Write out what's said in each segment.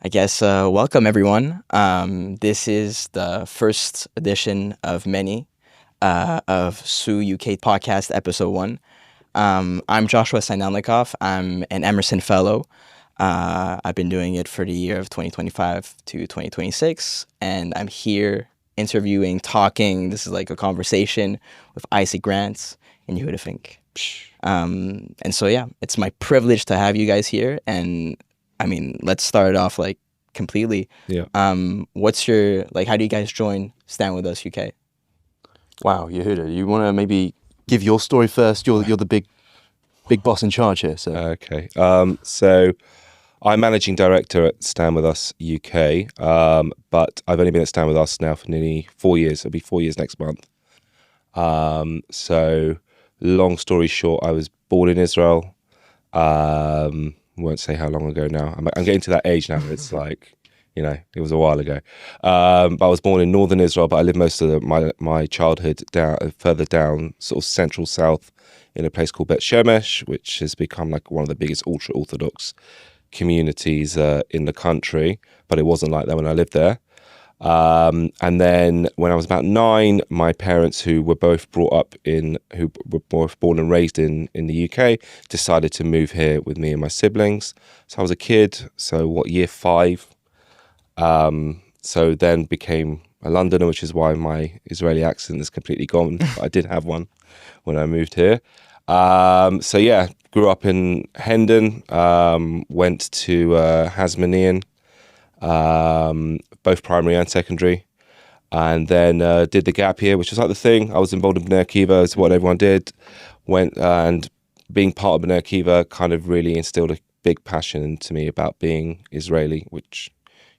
I guess welcome everyone. This is the first edition of many of StandWithUs UK podcast, Ep.1. I'm Joshua Sinelnikoff. I'm an Emerson fellow. I've been doing it for the year of 2025 to 2026, and I'm here interviewing, talking. This is like a conversation with Isaac Grants and Yehuda Fink. And so, yeah, it's my privilege to have you guys here. And I mean, let's start off like completely. Yeah. What's your, like, how do you guys join StandWithUs UK? Wow, Yehuda, you want to maybe give your story first? You're the big boss in charge here. So Okay. So I'm managing director at StandWithUs UK, but I've only been at StandWithUs now for nearly 4 years. It'll be 4 years next month. So long story short, I was born in Israel. Won't say how long ago now. I'm getting to that age now. It's like, it was a while ago. But I was born in northern Israel, but I lived most of my childhood further down, sort of central south, in a place called Bet Shemesh, which has become like one of the biggest ultra-Orthodox communities in the country. But it wasn't like that when I lived there. And then when I was about 9, my parents, who were both born and raised in the UK, decided to move here with me and my siblings. So I was a kid, year 5. So then became a Londoner, which is why my Israeli accent is completely gone. But I did have one when I moved here. Grew up in Hendon, went to Hasmonean, both primary and secondary, and then did the gap year, which was like the thing. I was involved in Bnei Akiva, is what everyone did. Went and being part of Bnei Akiva kind of really instilled a big passion into me about being Israeli, which,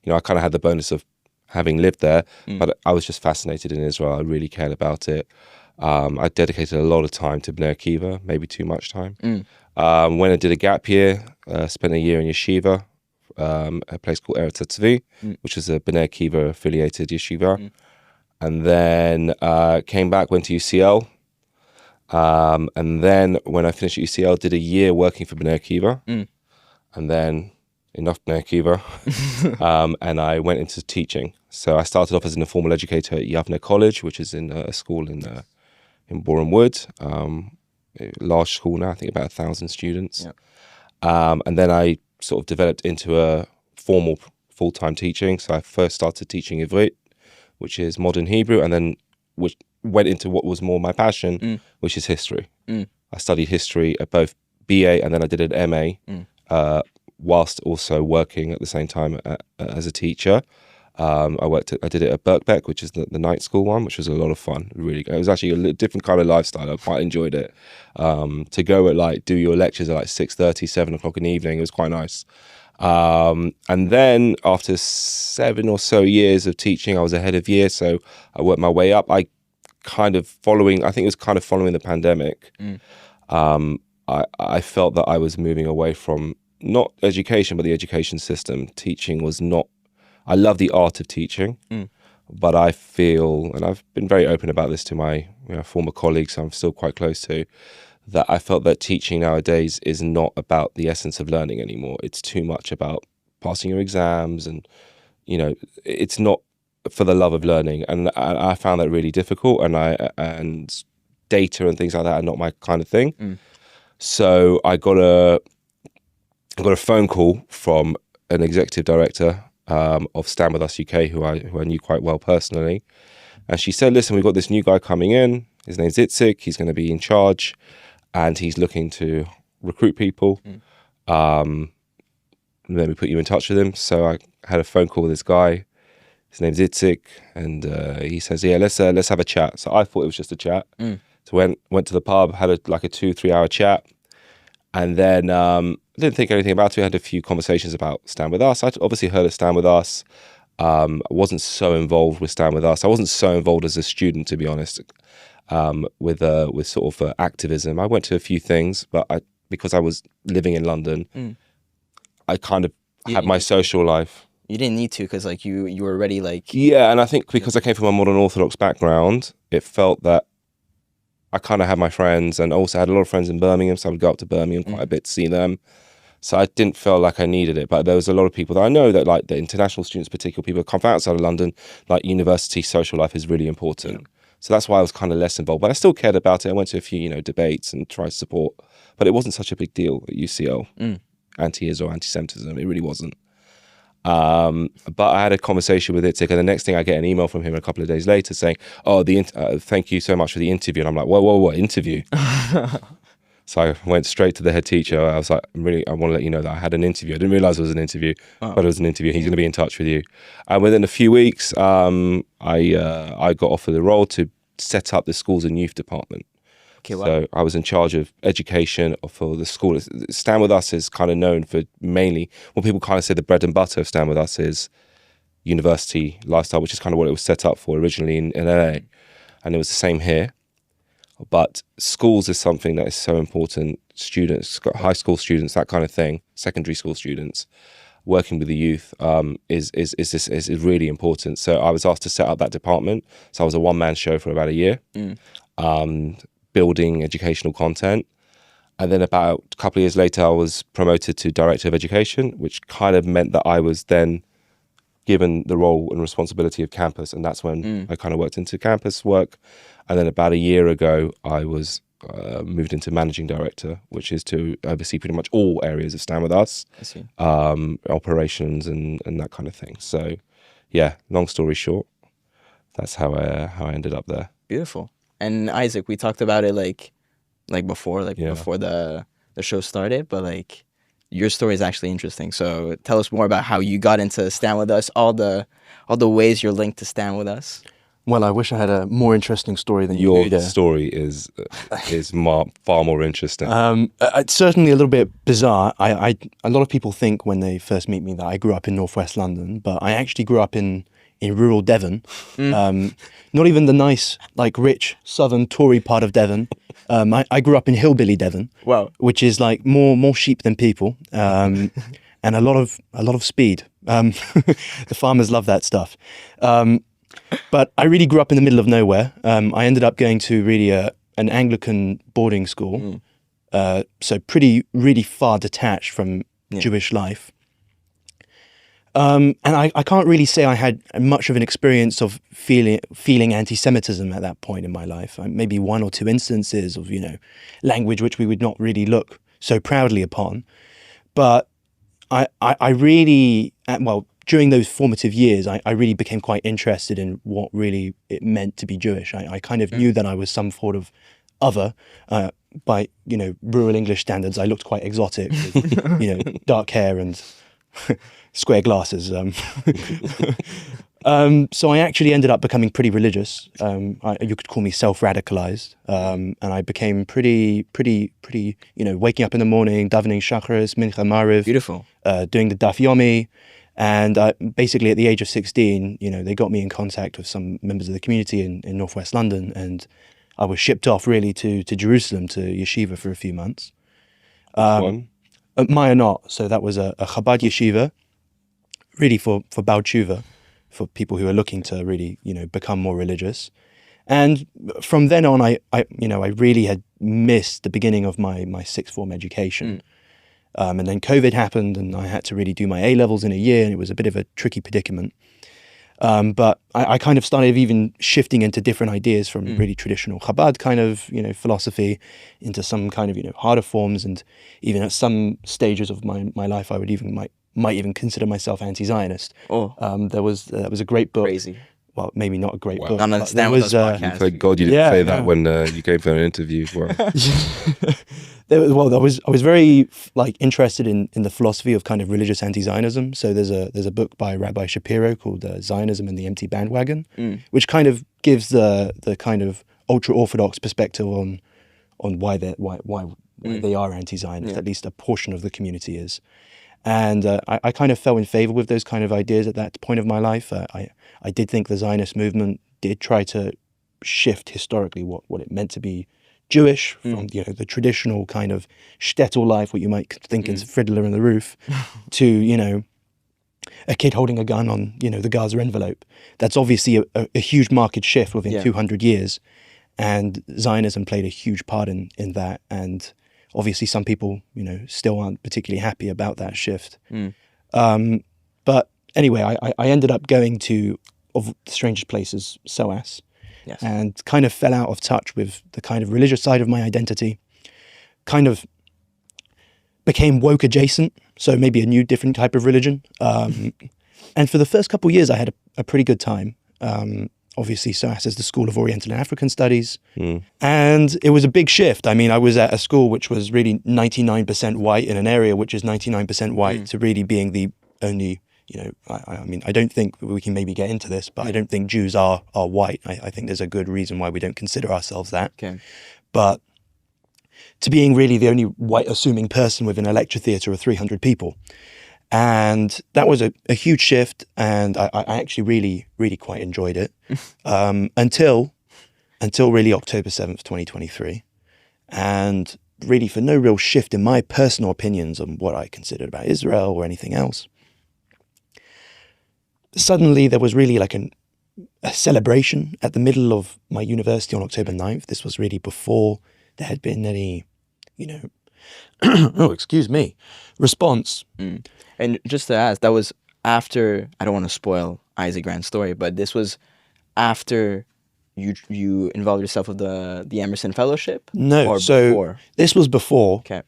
I kind of had the bonus of having lived there, but I was just fascinated in Israel. I really cared about it. I dedicated a lot of time to Bnei Akiva, maybe too much time. When I did a gap year, spent a year in yeshiva, a place called Eretz Tzvi, which is a Bnei Akiva affiliated yeshiva. And then came back, went to UCL. And then when I finished at UCL, did a year working for Bnei Akiva. And then enough Bnei Akiva. And I went into teaching. So I started off as an informal educator at Yavne College, which is in a school in Boreham Wood. Large school now, I think about 1,000 students. Yeah. And then I sort of developed into a formal full-time teaching. So I first started teaching Ivrit, which is modern Hebrew, and then went into what was more my passion, which is history. I studied history at both BA and then I did an MA, whilst also working at the same time as a teacher. I did it at Birkbeck, which is the night school one, which was a lot of fun. Really, it was actually a different kind of lifestyle. I quite enjoyed it. To go at do your lectures at 6:30, 7 o'clock in the evening, it was quite nice. And then after 7 or so years of teaching, I was a head of year, so I worked my way up. I think it was kind of following the pandemic. I felt that I was moving away from not education, but the education system. Teaching was not. I love the art of teaching, but I feel, and I've been very open about this to my former colleagues I'm still quite close to, that I felt that teaching nowadays is not about the essence of learning anymore. It's too much about passing your exams and, it's not for the love of learning. And I found that really difficult, and data and things like that are not my kind of thing. So I got a phone call from an executive director of StandWithUs UK, who I knew quite well personally. And she said, listen, we've got this new guy coming in. His name's Itzik. He's going to be in charge and he's looking to recruit people. Let me put you in touch with him. So I had a phone call with this guy. His name's Itzik. And he says, yeah, let's have a chat. So I thought it was just a chat. So went to the pub, had a 2-3 hour chat. And then I didn't think anything about it. We had a few conversations about StandWithUs. I'd obviously heard of StandWithUs. I wasn't so involved with StandWithUs. I wasn't so involved as a student, to be honest, with sort of activism. I went to a few things, but because I was living in London, I kind of had my social life. You didn't need to because you were already Yeah, and I think because I came from a modern Orthodox background, it felt that I kind of had my friends, and also had a lot of friends in Birmingham, so I would go up to Birmingham quite a bit to see them. So I didn't feel like I needed it. But there was a lot of people that I know that, like the international students, particularly people who come from outside of London, like university social life is really important. So that's why I was kind of less involved. But I still cared about it. I went to a few, debates and tried to support. But it wasn't such a big deal at UCL, anti-Israel, anti-Semitism. It really wasn't. But I had a conversation with Itzik, and the next thing I get an email from him a couple of days later saying, "Oh, thank you so much for the interview." And I'm like, "Whoa, interview?" So I went straight to the head teacher. I was like, I want to let you know that I had an interview. I didn't realize it was an interview, but it was an interview. He's going to be in touch with you. And within a few weeks, I got offered the role to set up the schools and youth department. Okay, wow. So I was in charge of education for the school. Stand With Us is kind of known for mainly, what people kind of say the bread and butter of Stand With Us is university lifestyle, which is kind of what it was set up for originally in LA. And it was the same here. But schools is something that is so important. Students, high school students, that kind of thing, secondary school students, working with the youth is really important. So I was asked to set up that department. So I was a one-man show for about a year, building educational content. And then about a couple of years later, I was promoted to Director of Education, which kind of meant that I was then given the role and responsibility of campus. And that's when I kind of worked into campus work. And then about a year ago, I was moved into Managing Director, which is to oversee pretty much all areas of Stand With Us, I see. operations and that kind of thing. So yeah, long story short, that's how I ended up there. Beautiful. And Isaac, we talked about it before the show started, but like your story is actually interesting. So tell us more about how you got into Stand With Us, all the ways you're linked to Stand With Us. Well, I wish I had a more interesting story than Your Yehuda. story is far more interesting. It's certainly a little bit bizarre. A lot of people think when they first meet me that I grew up in northwest London, but I actually grew up in rural Devon. Not even the nice, like rich southern Tory part of Devon. I grew up in hillbilly Devon. Wow. Which is like more sheep than people, and a lot of speed. The farmers love that stuff. But I really grew up in the middle of nowhere. I ended up going to really an Anglican boarding school, so really far detached from Jewish life. And I can't really say I had much of an experience of feeling anti-Semitism at that point in my life. Maybe one or two instances of language which we would not really look so proudly upon. But I really, during those formative years, I really became quite interested in what really it meant to be Jewish. I kind of knew that I was some sort of other. By rural English standards, I looked quite exotic with dark hair and square glasses. So I actually ended up becoming pretty religious. You could call me self-radicalized, and I became pretty. Waking up in the morning, davening shacharis, mincha, mariv. Beautiful. Doing the daf yomi. And basically at the age of 16, they got me in contact with some members of the community in northwest London, and I was shipped off really to Jerusalem, to yeshiva for a few months. One? Maya not. So that was a Chabad yeshiva, really for Baal Tshuva, for people who are looking to really, become more religious. And from then on, I really had missed the beginning of my sixth form education. And then COVID happened, and I had to really do my A-levels in a year, and it was a bit of a tricky predicament. But I kind of started even shifting into different ideas from really traditional Chabad kind of, philosophy into some kind of, harder forms. And even at some stages of my life, I would might even consider myself anti-Zionist. There was a great book. Crazy. Well, maybe not a great book. On the Stand With Us podcast. Thank God you didn't say that when you came for an interview. Well. I was very interested in the philosophy of kind of religious anti-Zionism. So there's a book by Rabbi Shapiro called Zionism and the Empty Bandwagon, which kind of gives the kind of ultra-Orthodox perspective on why they are anti-Zionist. At least a portion of the community is. And I kind of fell in favor with those kind of ideas at that point of my life. I did think the Zionist movement did try to shift historically what it meant to be Jewish from the traditional kind of shtetl life, what you might think is Fiddler on the Roof, to a kid holding a gun on the Gaza envelope. That's obviously a huge market shift within 200 years, and Zionism played a huge part in that. And obviously some people, still aren't particularly happy about that shift. Mm. But anyway, I ended up going to, of the strangest places, SOAS, Yes. and kind of fell out of touch with the kind of religious side of my identity, kind of became woke adjacent, so maybe a new, different type of religion. And for the first couple of years, I had a pretty good time. Obviously, SOAS is the School of Oriental and African Studies. And it was a big shift. I mean, I was at a school which was really 99% white in an area which is 99% white to really being the only, I mean, I don't think we can maybe get into this, but I don't think Jews are white. I think there's a good reason why we don't consider ourselves that. Okay. But to being really the only white assuming person within a lecture theatre of 300 people. And that was a huge shift, and I actually really, really quite enjoyed it until really October 7th, 2023. And really for no real shift in my personal opinions on what I considered about Israel or anything else. Suddenly there was really like a celebration at the middle of my university on October 9th. This was really before there had been any, oh, excuse me, response. And just to ask, that was after, I don't want to spoil Isaac Grant's story, but this was after you involved yourself with the Emerson Fellowship? No, or so before? This was before. Okay.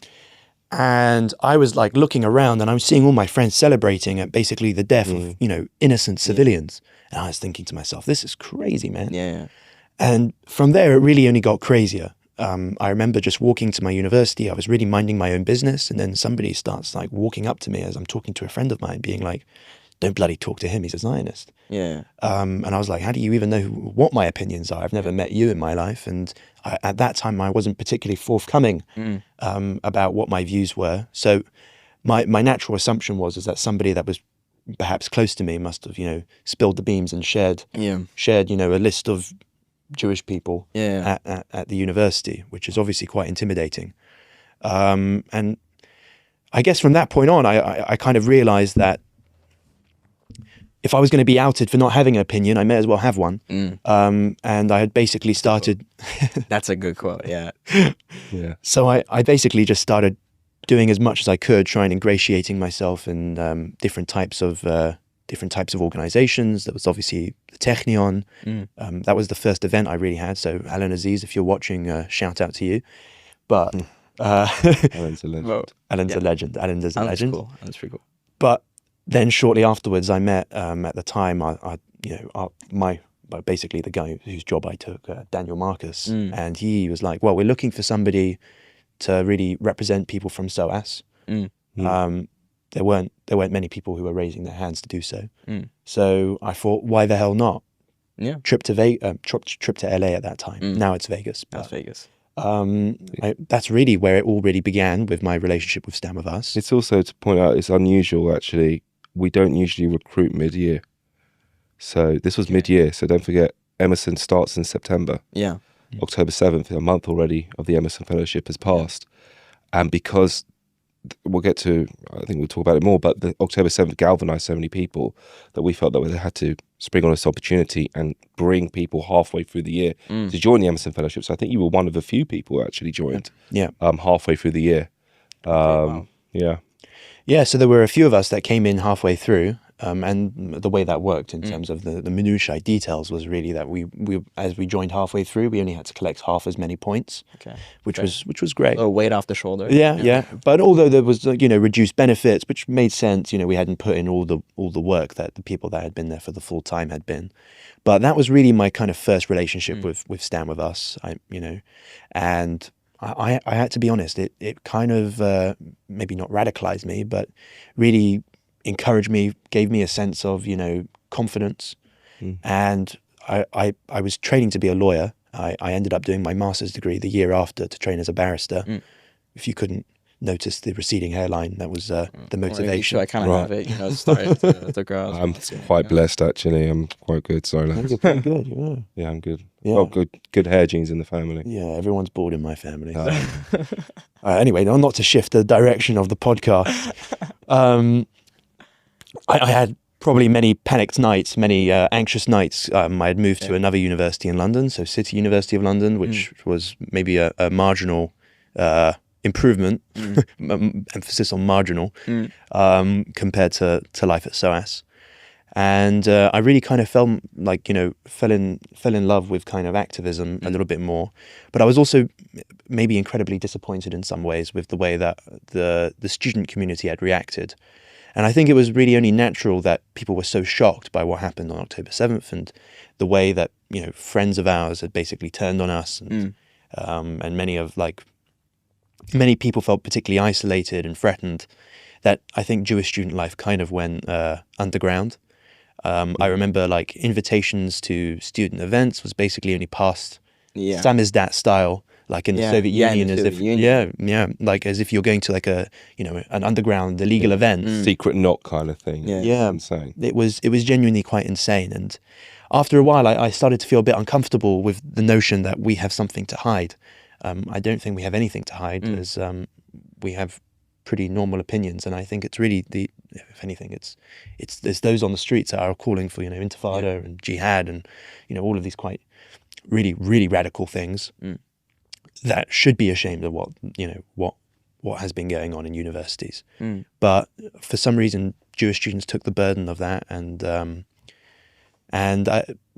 And I was like looking around and I was seeing all my friends celebrating at basically the death of, innocent civilians. And I was thinking to myself, this is crazy, man. Yeah. And from there, it really only got crazier. I remember just walking to my university. I was really minding my own business. And then somebody starts like walking up to me as I'm talking to a friend of mine being like, don't bloody talk to him. He's a Zionist. Yeah. And I was like, how do you even know what my opinions are? I've never met you in my life. And at that time, I wasn't particularly forthcoming about what my views were. So my natural assumption was that somebody that was perhaps close to me must have, spilled the beans and shared, a list of Jewish people at the university, which is obviously quite intimidating. And I guess from that point on, I kind of realized that if I was going to be outed for not having an opinion, I may as well have one. And I had basically started... That's a good quote, yeah. So I basically just started doing as much as I could, trying ingratiating myself in different types of organizations. There was obviously the Technion. That was the first event I really had. So Alan Aziz, if you're watching, shout out to you. But Alan's a legend. Alan's a legend. Alan is a legend. Cool. That's pretty cool. But then shortly afterwards, I met at the time, basically the guy whose job I took, Daniel Marcus, and he was like, "Well, we're looking for somebody to really represent people from SOAS." There weren't many people who were raising their hands to do so. So I thought, why the hell not? Yeah. Trip to LA at that time. Now it's Vegas. That's Vegas. That's really where it all really began with my relationship with StandWithUs. It's also to point out, it's unusual actually. We don't usually recruit mid-year. So this was mid-year. So don't forget, Emerson starts in September. Yeah. October 7th, a month already of the Emerson Fellowship has passed. And because we'll get to, I think we'll talk about it more, but the October 7th galvanized so many people that we felt that we had to spring on this opportunity and bring people halfway through the year to join the Emerson Fellowship. So I think you were one of a few people who actually joined halfway through the year. Wow. Yeah, so there were a few of us that came in halfway through, and the way that worked in terms of the minutiae details was really that we as we joined halfway through, we only had to collect half as many points, which was great. A weight off the shoulder. Yeah. But although there was reduced benefits, which made sense, we hadn't put in all the work that the people that had been there for the full time had been. But that was really my kind of first relationship with StandWithUs, and I had to be honest, it kind of maybe not radicalized me, but really encouraged me, gave me a sense of, confidence. And I was training to be a lawyer. I ended up doing my master's degree the year after to train as a barrister. If you couldn't notice the receding hairline, that was the motivation. I kind of have it, started to grow. I'm quite blessed actually. I'm quite good. Sorry, You're pretty good, yeah, I'm good. Yeah. Well, good hair genes in the family. Yeah, everyone's bald in my family. Anyway, not to shift the direction of the podcast. I had probably many panicked nights, many anxious nights. I had moved to another university in London, so City University of London, which was maybe a marginal improvement, emphasis on marginal, compared to life at SOAS. And I really kind of felt like, fell in love with kind of activism a little bit more. But I was also maybe incredibly disappointed in some ways with the way that the student community had reacted. And I think it was really only natural that people were so shocked by what happened on October 7th and the way that, friends of ours had basically turned on us. And many people felt particularly isolated and threatened, that I think Jewish student life kind of went underground. I remember like invitations to student events was basically only passed samizdat style, like in the Soviet Union, as if like as if you're going to like an underground illegal event, secret knock kind of thing. Yeah, insane. It was genuinely quite insane. And after a while, I started to feel a bit uncomfortable with the notion that we have something to hide. I don't think we have anything to hide, as we have pretty normal opinions, and I think it's really if anything, it's those on the streets that are calling for intifada and jihad and all of these quite really, really radical things that should be ashamed of what has been going on in universities. But for some reason, Jewish students took the burden of that, and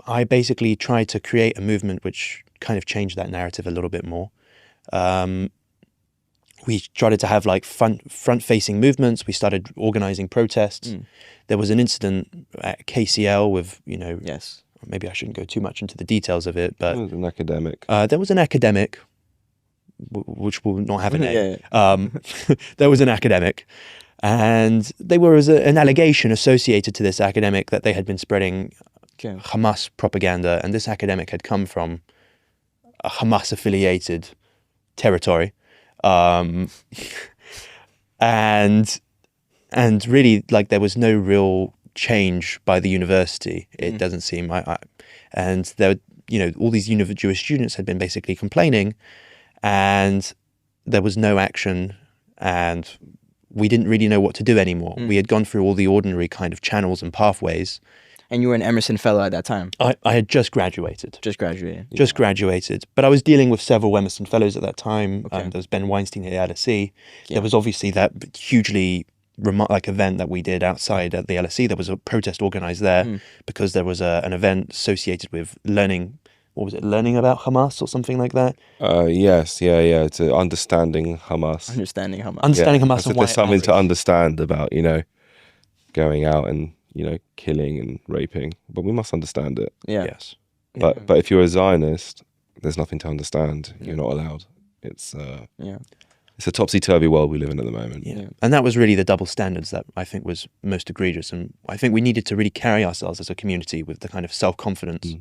I basically tried to create a movement which kind of changed that narrative a little bit more. We started to have like front-facing movements. We started organizing protests. There was an incident at KCL with, maybe I shouldn't go too much into the details of it, but... It was an academic. There was an academic, which will not have a name. There was an academic, and there was an allegation associated to this academic that they had been spreading Hamas propaganda, and this academic had come from a Hamas-affiliated territory. And really, like, there was no real change by the university. It doesn't seem. And there, all these Jewish students had been basically complaining, and there was no action, and we didn't really know what to do anymore. We had gone through all the ordinary kind of channels and pathways. And you were an Emerson fellow at that time? I had just graduated. Just graduated. Just graduated. But I was dealing with several Emerson fellows at that time. There was Ben Weinstein at the LSE. There was obviously that hugely event that we did outside at the LSE. There was a protest organized there because there was an event associated with learning. What was it? Learning about Hamas or something like that? Yes. It's understanding Hamas. Understanding Hamas. Understanding Hamas. And there's something to understand about, going out and killing and raping, but we must understand it. Yes. But if you're a Zionist, there's nothing to understand. You're not allowed. It's a topsy-turvy world we live in at the moment. And that was really the double standards that I think was most egregious, and I think we needed to really carry ourselves as a community with the kind of self-confidence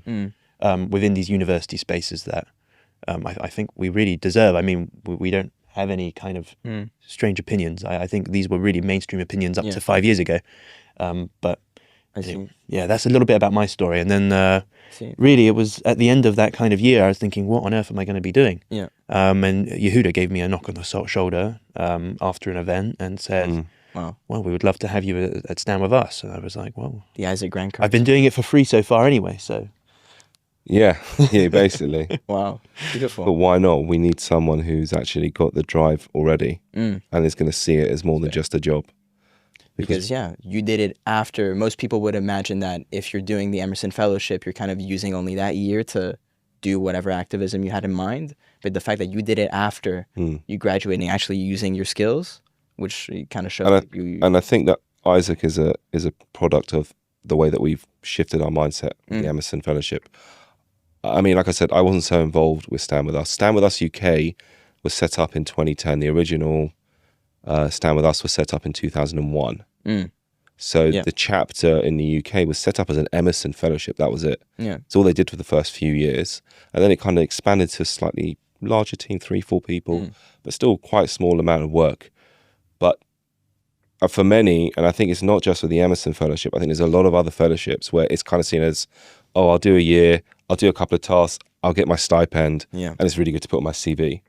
within these university spaces that I think we really deserve. I mean, we don't have any kind of strange opinions. I think these were really mainstream opinions up to 5 years ago. But I see. That's a little bit about my story. And then really it was at the end of that kind of year, I was thinking, what on earth am I going to be doing? And Yehuda gave me a knock on the shoulder after an event and said, well, we would love to have you at Stand With Us. And I was like, well, the Isaac Grant card. I've been doing it for free so far anyway, so. Yeah, basically. Wow, beautiful. But why not? We need someone who's actually got the drive already and is going to see it as more than just a job. Because you did it after. Most people would imagine that if you're doing the Emerson Fellowship, you're kind of using only that year to do whatever activism you had in mind. But the fact that you did it after you graduated and actually using your skills, which kind of shows you. And I think that Isaac is a product of the way that we've shifted our mindset, the Emerson Fellowship. I mean, like I said, I wasn't so involved with Stand With Us. Stand With Us UK was set up in 2010. The original Stand With Us was set up in 2001. So the chapter in the UK was set up as an Emerson Fellowship. That was it. It's all they did for the first few years. And then it kind of expanded to a slightly larger team, 3-4 people, but still quite a small amount of work. But for many, and I think it's not just with the Emerson Fellowship, I think there's a lot of other fellowships where it's kind of seen as, I'll do a year, I'll do a couple of tasks, I'll get my stipend, and it's really good to put on my CV.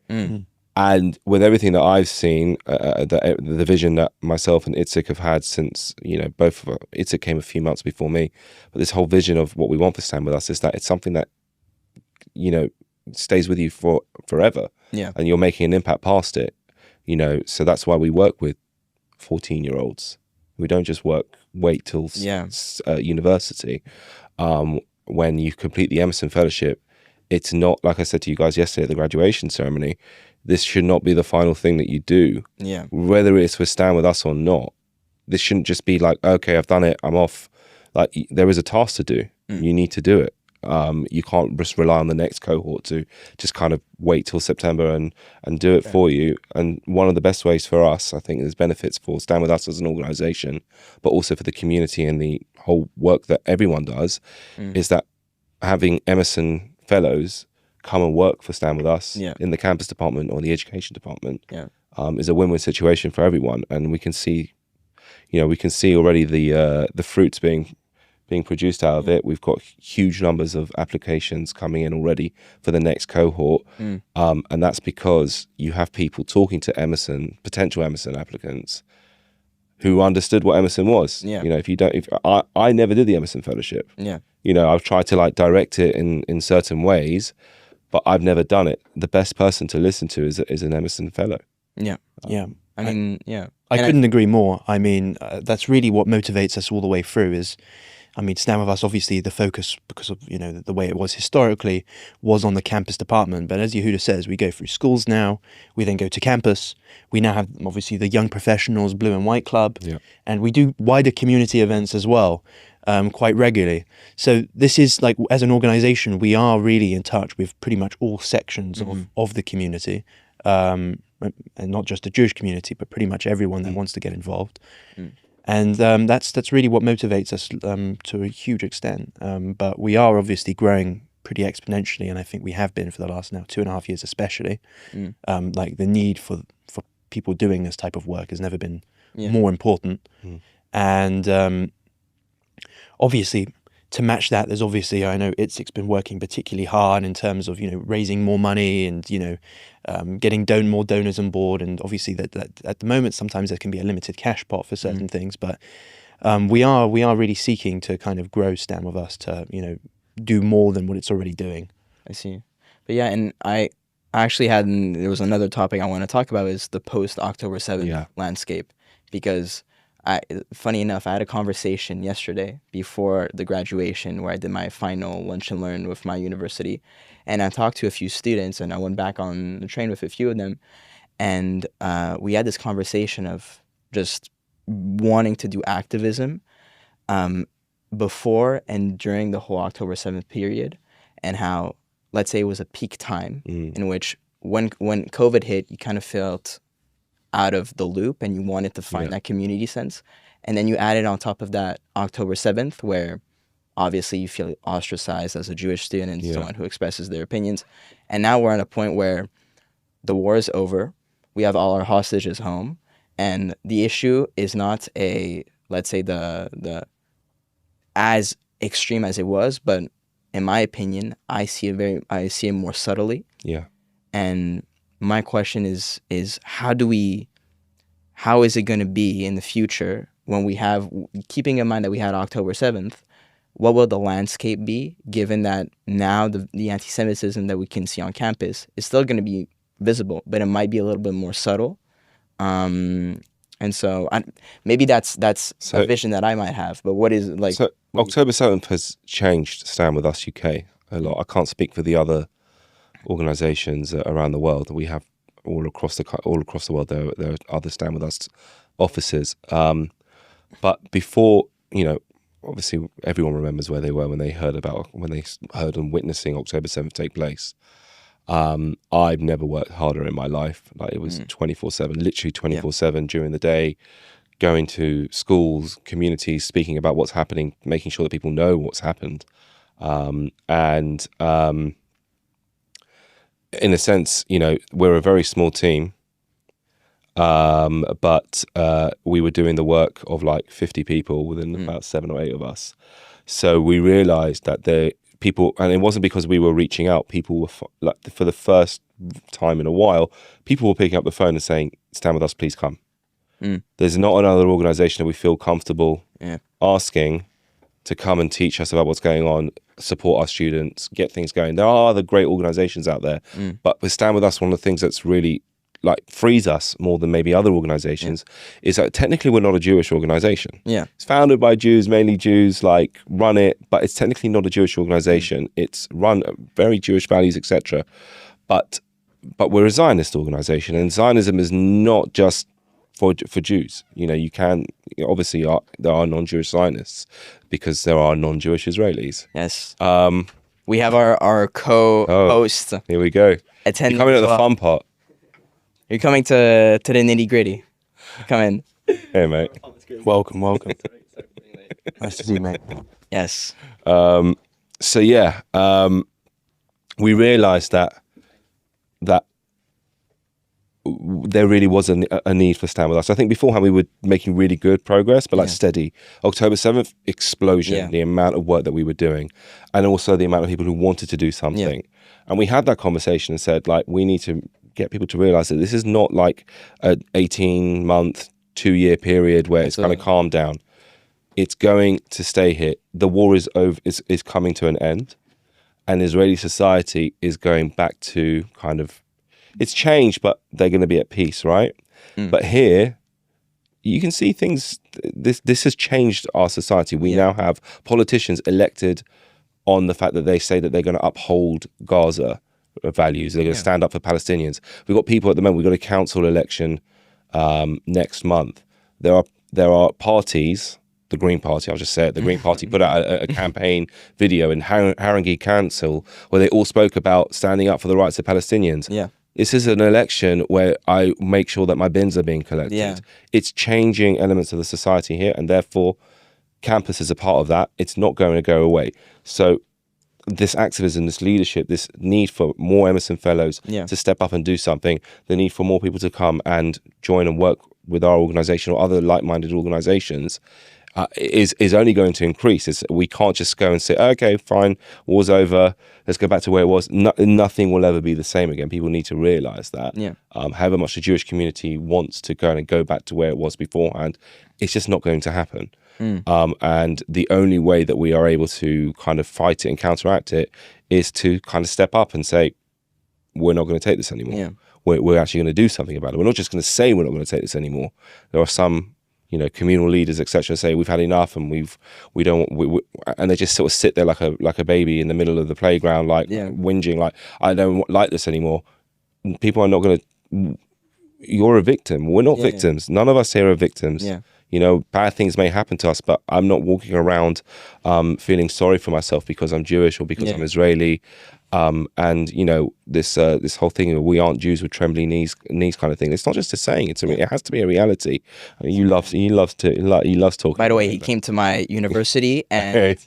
And with everything that I've seen, the vision that myself and Itzik have had since, both of Itzik came a few months before me, but this whole vision of what we want for Stand With Us is that it's something that, stays with you forever. And you're making an impact past it. you know, so that's why we work with 14-year-olds. We don't just wait till university. When you complete the Emerson Fellowship, it's not, like I said to you guys yesterday at the graduation ceremony, this should not be the final thing that you do. Yeah. Whether it's with Stand With Us or not, this shouldn't just be like, okay, I've done it, I'm off. Like, there is a task to do. You need to do it. You can't just rely on the next cohort to just kind of wait till September and do it for you. And one of the best ways for us, I think, there's benefits for Stand With Us as an organization, but also for the community and the whole work that everyone does, is that having Emerson fellows come and work for Stand With Us in the campus department or the education department is a win-win situation for everyone. And we can see, you know, we can see already the fruits being produced out of it. We've got huge numbers of applications coming in already for the next cohort. And that's because you have people talking to Emerson, potential Emerson applicants, who understood what Emerson was. You know, if I never did the Emerson Fellowship. You know, I've tried to like direct it in certain ways, but I've never done it. The best person to listen to is an Emerson Fellow. I mean, I couldn't agree more. I mean, that's really what motivates us all the way through is, I mean, Stand With Us, obviously the focus, because of, you know, the way it was historically, was on the campus department. But as Yehuda says, we go through schools now, we then go to campus. We now have, obviously, the Young Professionals Blue and White Club, and we do wider community events as well, quite regularly. So this is like, as an organization, we are really in touch with pretty much all sections of the community, and not just the Jewish community, but pretty much everyone that wants to get involved. And that's really what motivates us to a huge extent. But we are obviously growing pretty exponentially, and I think we have been for the last now 2.5 years especially. Like the need for people doing this type of work has never been more important. And obviously, to match that, there's obviously, I know ITSIC's been working particularly hard in terms of, you know, raising more money and, you know, getting more donors on board. And obviously that at the moment, sometimes there can be a limited cash pot for certain things, but we are really seeking to kind of grow Stand With Us to, you know, do more than what it's already doing. I see. But yeah, and I actually there was another topic I want to talk about is the post-October 7th landscape, because funny enough, I had a conversation yesterday before the graduation where I did my final lunch and learn with my university, and I talked to a few students, and I went back on the train with a few of them, and we had this conversation of just wanting to do activism before and during the whole October 7th period, and how, let's say, it was a peak time in which when COVID hit, you kind of felt out of the loop and you wanted to find that community sense. And then you added on top of that October 7th, where obviously you feel ostracized as a Jewish student and someone who expresses their opinions. And now we're at a point where the war is over, we have all our hostages home, and the issue is not let's say the as extreme as it was, but in my opinion, I see it more subtly. And my question is how is it going to be in the future when we have, keeping in mind that we had October 7th, what will the landscape be, given that now the anti-Semitism that we can see on campus is still going to be visible, but it might be a little bit more subtle. And so maybe that's a vision that I might have, but what is like... So October 7th has changed Stand With Us UK a lot. I can't speak for the other organisations around the world. We have all across the world, there are other Stand With Us offices. But before, you know, obviously everyone remembers where they were when they heard and witnessing October 7th take place. I've never worked harder in my life. Like, it was 24/7, literally 24/7 during the day, going to schools, communities, speaking about what's happening, making sure that people know what's happened. In a sense, you know, we're a very small team, but we were doing the work of like 50 people within about 7 or 8 of us. So we realized that people, and it wasn't because we were reaching out, people were, like, for the first time in a while, people were picking up the phone and saying, "Stand With Us, please come." There's not another organization that we feel comfortable asking to come and teach us about what's going on, support our students, get things going. There are other great organizations out there, but with Stand With Us, one of the things that's really like frees us more than maybe other organizations is that technically we're not a Jewish organization. Yeah. It's founded by Jews, mainly Jews, like run it, but it's technically not a Jewish organization. It's run very Jewish values, etc. But we're a Zionist organization, and Zionism is not just for Jews. You know, obviously there are non-Jewish Zionists because there are non-Jewish Israelis. Yes. We have our co-host. Here we go. Attending You're coming at as the well. fun part. You're coming to the nitty-gritty. Come in. Hey, mate. Welcome. Nice to see you, mate. Yes. So yeah, we realised that there really was a need for Stand With Us. I think beforehand we were making really good progress, but like steady. October 7th, explosion, the amount of work that we were doing, and also the amount of people who wanted to do something. Yeah. And we had that conversation and said, like, we need to get people to realise that this is not like an 18-month, 2-year period where it's kind of calmed down. It's going to stay here. The war is over, is coming to an end, and Israeli society is going back to kind of, it's changed, but they're going to be at peace, right? But here, you can see things, this has changed our society. We now have politicians elected on the fact that they say that they're going to uphold Gaza values. They're going to stand up for Palestinians. We've got people at the moment, we've got a council election next month. There are parties, the Green Party, I'll just say it, the Green Party put out a campaign video in Haringey Council where they all spoke about standing up for the rights of Palestinians. Yeah. This is an election where I make sure that my bins are being collected. Yeah. It's changing elements of the society here, and therefore campus is a part of that. It's not going to go away. So this activism, this leadership, this need for more Emerson fellows to step up and do something, the need for more people to come and join and work with our organization or other like-minded organizations is only going to increase. We can't just go and say, okay, fine, war's over, let's go back to where it was. Nothing will ever be the same again. People need to realize that. Yeah. However much the Jewish community wants to go back to where it was beforehand, it's just not going to happen. And the only way that we are able to kind of fight it and counteract it is to kind of step up and say, we're not going to take this anymore. Yeah. We're actually going to do something about it. We're not just going to say we're not going to take this anymore. There are some, communal leaders, etc., say we've had enough and we don't, and they just sort of sit there like a baby in the middle of the playground, like whinging, like I don't like this anymore. People are not going to. You're a victim. We're not victims. None of us here are victims. Yeah. Bad things may happen to us, but I'm not walking around feeling sorry for myself because I'm Jewish or because I'm Israeli. And this whole thing of we aren't Jews with trembling knees kind of thing. It's not just a saying. It has to be a reality. He loves talking. By the way, he came to my university and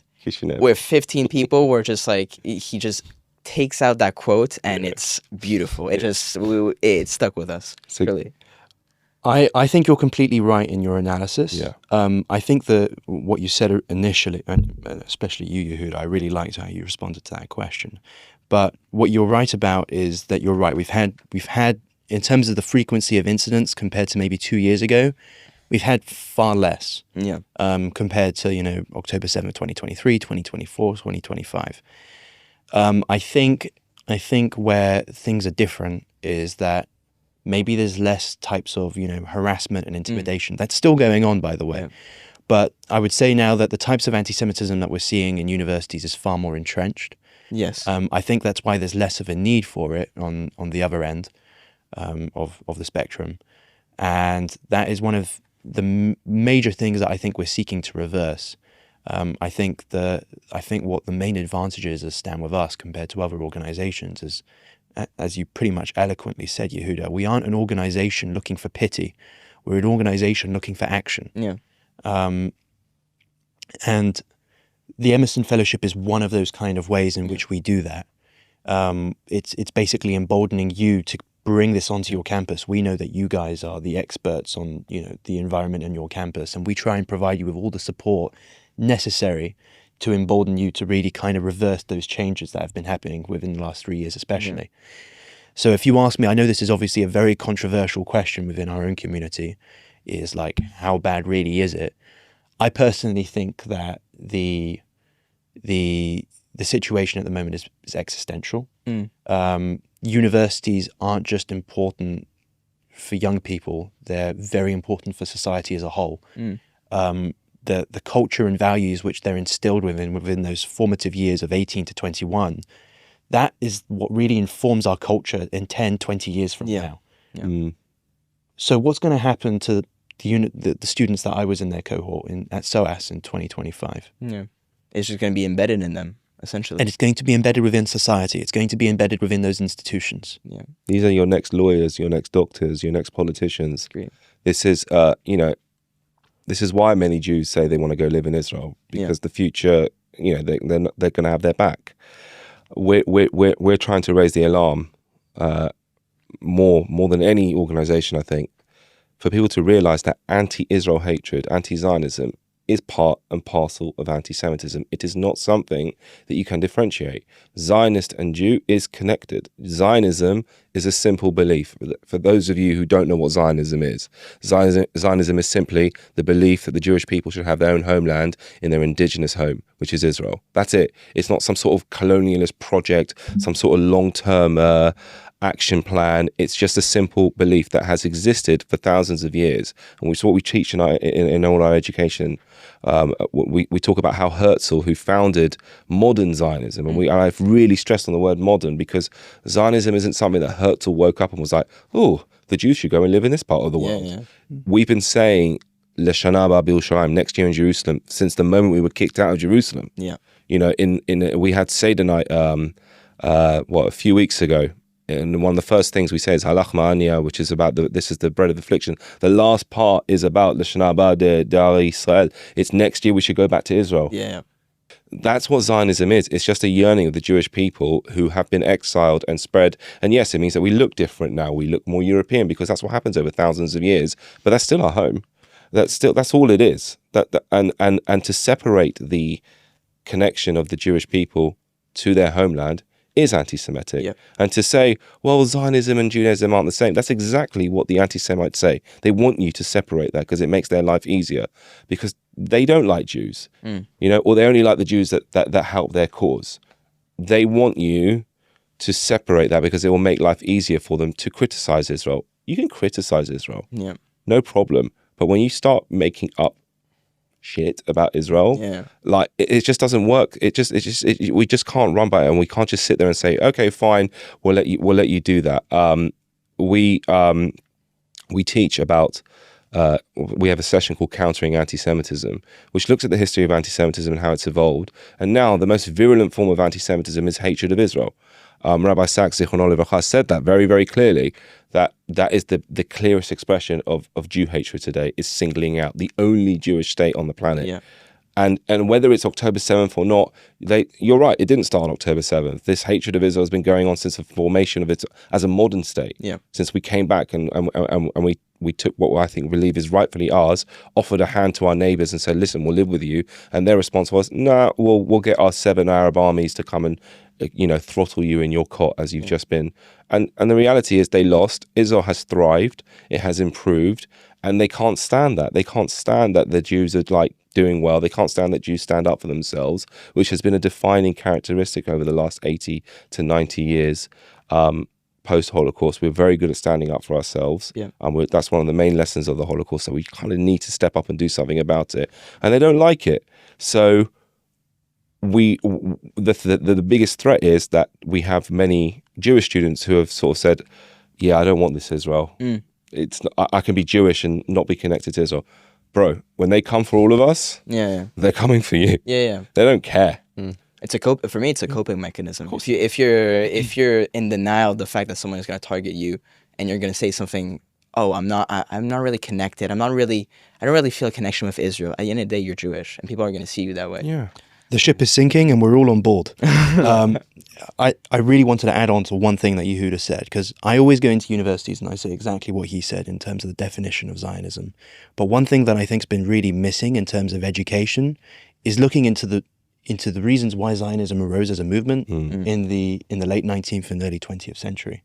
with 15 people, we're just like, he just takes out that quote and it's beautiful. It stuck with us. So, really. I think you're completely right in your analysis. Yeah. I think that what you said initially, and especially you, Yehuda, I really liked how you responded to that question. But what you're right about is that you're right. We've had, in terms of the frequency of incidents compared to maybe 2 years ago, we've had far less. Yeah. Compared to October 7th, 2023, 2024, 2025. I think where things are different is that maybe there's less types of, harassment and intimidation. That's still going on, by the way. Yeah. But I would say now that the types of anti-Semitism that we're seeing in universities is far more entrenched. Yes. I think that's why there's less of a need for it on the other end of the spectrum. And that is one of the major things that I think we're seeking to reverse. I think what the main advantages of Stand With Us compared to other organizations is, as you pretty much eloquently said, Yehuda, we aren't an organization looking for pity. We're an organization looking for action. Yeah. And the Emerson Fellowship is one of those kind of ways in which we do that. It's basically emboldening you to bring this onto your campus. We know that you guys are the experts on, the environment in your campus, and we try and provide you with all the support necessary to embolden you to really kind of reverse those changes that have been happening within the last 3 years especially. Yeah. So if you ask me, I know this is obviously a very controversial question within our own community, is like, how bad really is it? I personally think that the situation at the moment is existential. Universities aren't just important for young people. They're very important for society as a whole. The culture and values which they're instilled within those formative years of 18 to 21, that is what really informs our culture in 10, 20 years from now. Yeah. So what's going to happen to the students that I was in their cohort at SOAS in 2025? Yeah. It's just going to be embedded in them, essentially. And it's going to be embedded within society. It's going to be embedded within those institutions. Yeah. These are your next lawyers, your next doctors, your next politicians. Great. This is, this is why many Jews say they want to go live in Israel, because the future, they're going to have their back. We're trying to raise the alarm more than any organization, I think, for people to realize that anti-Israel hatred, anti-Zionism is part and parcel of anti-Semitism. It is not something that you can differentiate. Zionist and Jew is connected. Zionism is a simple belief. For those of you who don't know what Zionism is is simply the belief that the Jewish people should have their own homeland in their indigenous home, which is Israel. That's it. It's not some sort of colonialist project, some sort of long-term action plan. It's just a simple belief that has existed for thousands of years, and it's what we teach in all our education. We talk about how Herzl, who founded modern Zionism, and I've really stressed on the word modern, because Zionism isn't something that Herzl woke up and was like, oh, the Jews should go and live in this part of the world. Yeah. We've been saying L'Shana Haba B'Yerushalayim, next year in Jerusalem, since the moment we were kicked out of Jerusalem. Yeah, we had Seder night a few weeks ago. And one of the first things we say is Halach Ma'ania, which is about this is the bread of affliction. The last part is about L'Shana Haba D'Ari Israel. It's next year we should go back to Israel. Yeah. That's what Zionism is. It's just a yearning of the Jewish people who have been exiled and spread. And yes, it means that we look different now. We look more European, because that's what happens over thousands of years. But that's still our home. That's all it is. And to separate the connection of the Jewish people to their homeland is anti-Semitic. Yep. And to say, well, Zionism and Judaism aren't the same, that's exactly what the anti-Semites say. They want you to separate that because it makes their life easier, because they don't like Jews, or they only like the Jews that help their cause. They want you to separate that because it will make life easier for them to criticize Israel. You can criticize Israel, no problem. But when you start making up shit about Israel, like it just doesn't work. We just can't run by it, and we can't just sit there and say, okay, fine, we'll let you do that. We teach about we have a session called Countering Antisemitism, which looks at the history of antisemitism and how it's evolved. And now the most virulent form of antisemitism is hatred of Israel. Rabbi Sachs Zichrono Livracha said that very, very clearly, that is the clearest expression of Jew hatred today, is singling out the only Jewish state on the planet. Yeah. And whether it's October 7th or not, you're right, it didn't start on October 7th. This hatred of Israel has been going on since the formation of it as a modern state. Yeah. Since we came back and we took what I think believe is rightfully ours, offered a hand to our neighbors and said, listen, we'll live with you. And their response was, nah, we'll get our 7 Arab armies to come and throttle you in your cot as you've just been. And the reality is they lost. Israel has thrived. It has improved. And they can't stand that. They can't stand that the Jews are doing well. They can't stand that Jews stand up for themselves, which has been a defining characteristic over the last 80 to 90 years. Post-Holocaust, we're very good at standing up for ourselves. Yeah. That's one of the main lessons of the Holocaust. So we kind of need to step up and do something about it. And they don't like it. So the biggest threat is that we have many Jewish students who have sort of said, yeah, I don't want this Israel. It's not, I can be Jewish and not be connected to Israel. Bro, when they come for all of us, they're coming for you. They don't care. For me, it's a coping mechanism. If you're in denial of the fact that someone is going to target you, and you're going to say something, I'm not really connected. I don't really feel a connection with Israel. At the end of the day, you're Jewish, and people are going to see you that way. Yeah. The ship is sinking and we're all on board. I really wanted to add on to one thing that Yehuda said, because I always go into universities and I say exactly what he said in terms of the definition of Zionism. But one thing that I think has been really missing in terms of education is looking into the reasons why Zionism arose as a movement in the late 19th and early 20th century.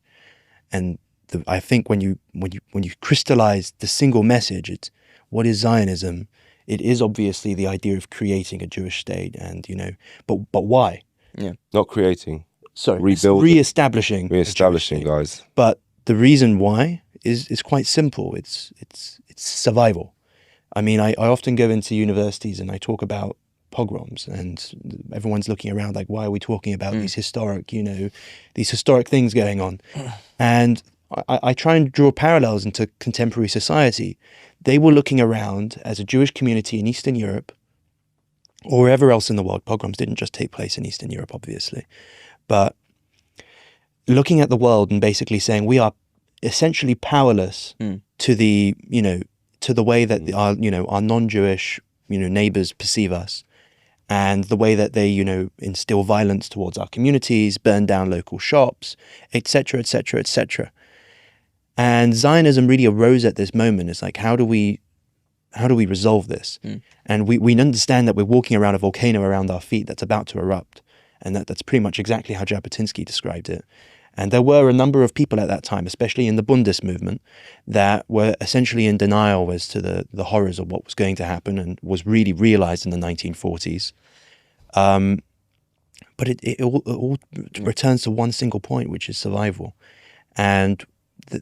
And I think when you crystallize the single message, it's what is Zionism? It is obviously the idea of creating a Jewish state, and but why? Yeah, not creating. Sorry, rebuilding, reestablishing, guys. But the reason why is quite simple. It's survival. I mean, I often go into universities and I talk about pogroms, and everyone's looking around like, why are we talking about these historic things going on? And I try and draw parallels into contemporary society. They were looking around as a Jewish community in Eastern Europe or wherever else in the world. Pogroms didn't just take place in Eastern Europe, obviously, but looking at the world and basically saying we are essentially powerless to the, to the way that our non-Jewish, neighbors perceive us, and the way that they, instill violence towards our communities, burn down local shops, etc., etc., etc. And Zionism really arose at this moment. It's like, how do we resolve this? And we understand that we're walking around a volcano around our feet that's about to erupt. And that's pretty much exactly how Jabotinsky described it. And there were a number of people at that time, especially in the Bundist movement, that were essentially in denial as to the horrors of what was going to happen and was really realized in the 1940s. But it all returns to one single point, which is survival. And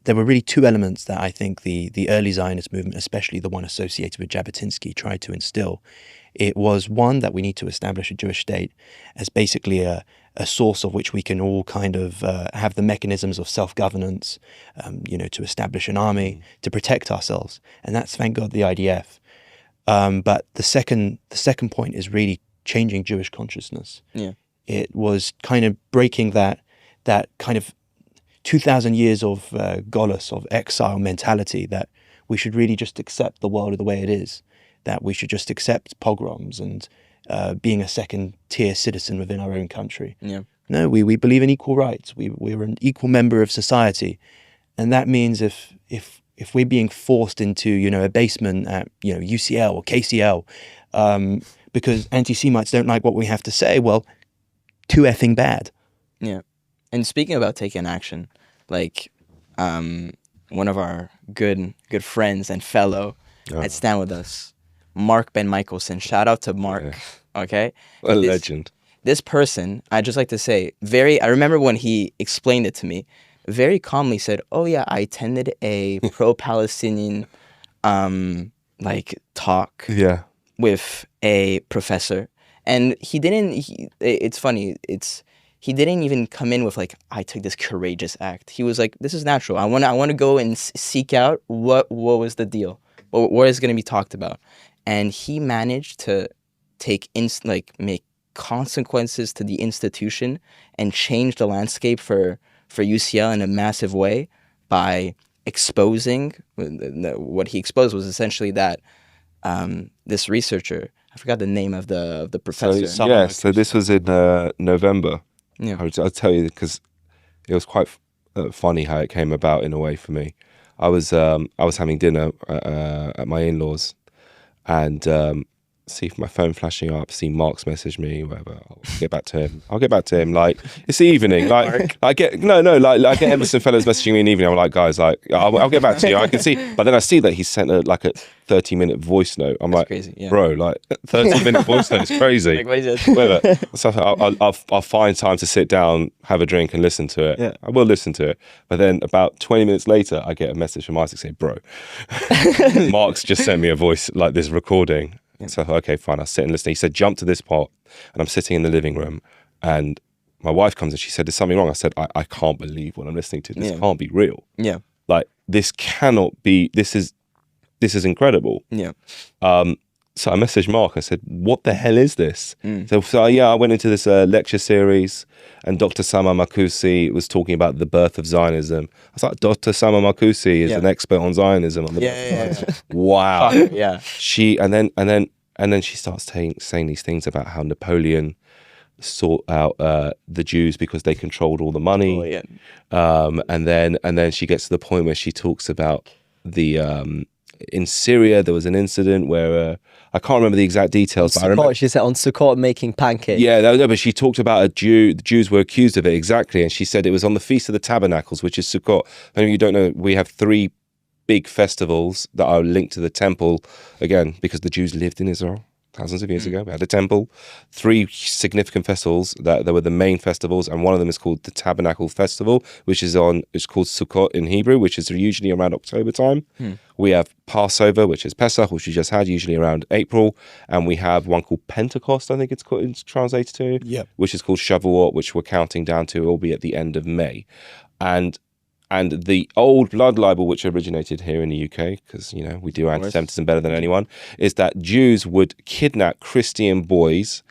there were really two elements that I think the early Zionist movement, especially the one associated with Jabotinsky, tried to instill. It was one, that we need to establish a Jewish state as basically a source of which we can all kind of have the mechanisms of self-governance, to establish an army, to protect ourselves. And that's, thank God, the IDF. But the second point is really changing Jewish consciousness. Yeah. It was kind of breaking that kind of 2,000 years of golus, of exile mentality, that we should really just accept the world the way it is, that we should just accept pogroms and being a second-tier citizen within our own country. Yeah. No, we believe in equal rights. We're an equal member of society. And that means if we're being forced into, a basement at, UCL or KCL, because anti-Semites don't like what we have to say, well, too effing bad. Yeah. And speaking about taking action, like one of our good friends and fellow at Stand With Us, Mark Ben Michelson. Shout out to Mark. Okay, a legend. This person, I just like to say, I remember when he explained it to me, very calmly said, "Oh yeah, I attended a pro-Palestinian talk with a professor," and he didn't. It's funny. He didn't even come in with like, I took this courageous act. He was like, this is natural. I want to go and seek out what was the deal, what is going to be talked about, and he managed to make consequences to the institution and change the landscape for UCL in a massive way by exposing. What he exposed was essentially that this researcher, I forgot the name of the professor. So this was in November. Yeah, I'll tell you, because it was quite funny how it came about in a way for me. I was having dinner at my in-laws, and see my phone flashing up, see Mark's message me, whatever. I'll get back to him. Like, it's the evening. Like, I get Emerson fellows messaging me in the evening. I'm like, guys, like, I'll get back to you. I can see, but then I see that he sent a 30-minute voice note. I'm like, crazy, yeah. Bro, like 30-minute voice note is crazy. So I'll find time to sit down, have a drink, and listen to it. Yeah. I will listen to it. But then about 20 minutes later, I get a message from Isaac saying, bro, Mark's just sent me a voice like this recording. Yeah. So I thought, okay, fine, I'll sit and listen. He said, jump to this part. And I'm sitting in the living room, and my wife comes and she said, there's something wrong. I said, I can't believe what I'm listening to. This can't be real. Yeah. Like, this cannot be, this is incredible. Yeah. So I messaged Mark. I said, what the hell is this? So I went into this lecture series, and Dr. Sama Makusi was talking about the birth of Zionism. I was like, Dr. Sama Makusi is an expert on Zionism. Wow. Yeah. And then she starts saying these things about how Napoleon sought out the Jews because they controlled all the money. And then she gets to the point where she talks about in Syria, there was an incident where I can't remember the exact details. But I remember she said on Sukkot making pancakes. Yeah, no, but she talked about a Jew. The Jews were accused of it, exactly, and she said it was on the Feast of the Tabernacles, which is Sukkot. And you don't know, we have 3 big festivals that are linked to the temple, again, because the Jews lived in Israel. thousands of years ago. We had a temple, 3 significant festivals that were the main festivals, and one of them is called the Tabernacle Festival, which is it's called Sukkot in Hebrew, which is usually around October time. We have Passover, which is Pesach, which we just had, usually around April, and we have one called Pentecost, I think it's translated to, which is called Shavuot, which we're counting down to, will be at the end of May. And the old blood libel, which originated here in the UK, because, you know, we do anti-Semitism better than anyone, is that Jews would kidnap Christian boys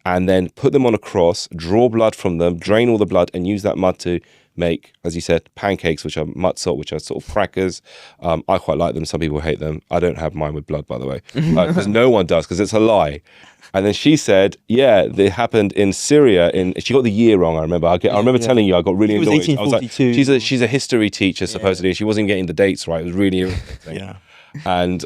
and then put them on a cross, draw blood from them, drain all the blood, and use that mud to make, as you said, pancakes, which are matzot, which are sort of crackers. I quite like them. Some people hate them. I don't have mine with blood, by the way, because no one does, because it's a lie. And then she said, yeah, it happened in Syria. She got the year wrong, I remember. I remember telling you, I got really annoyed. It was 1842. I was like, she's a history teacher, supposedly. She wasn't getting the dates right. It was really irritating. And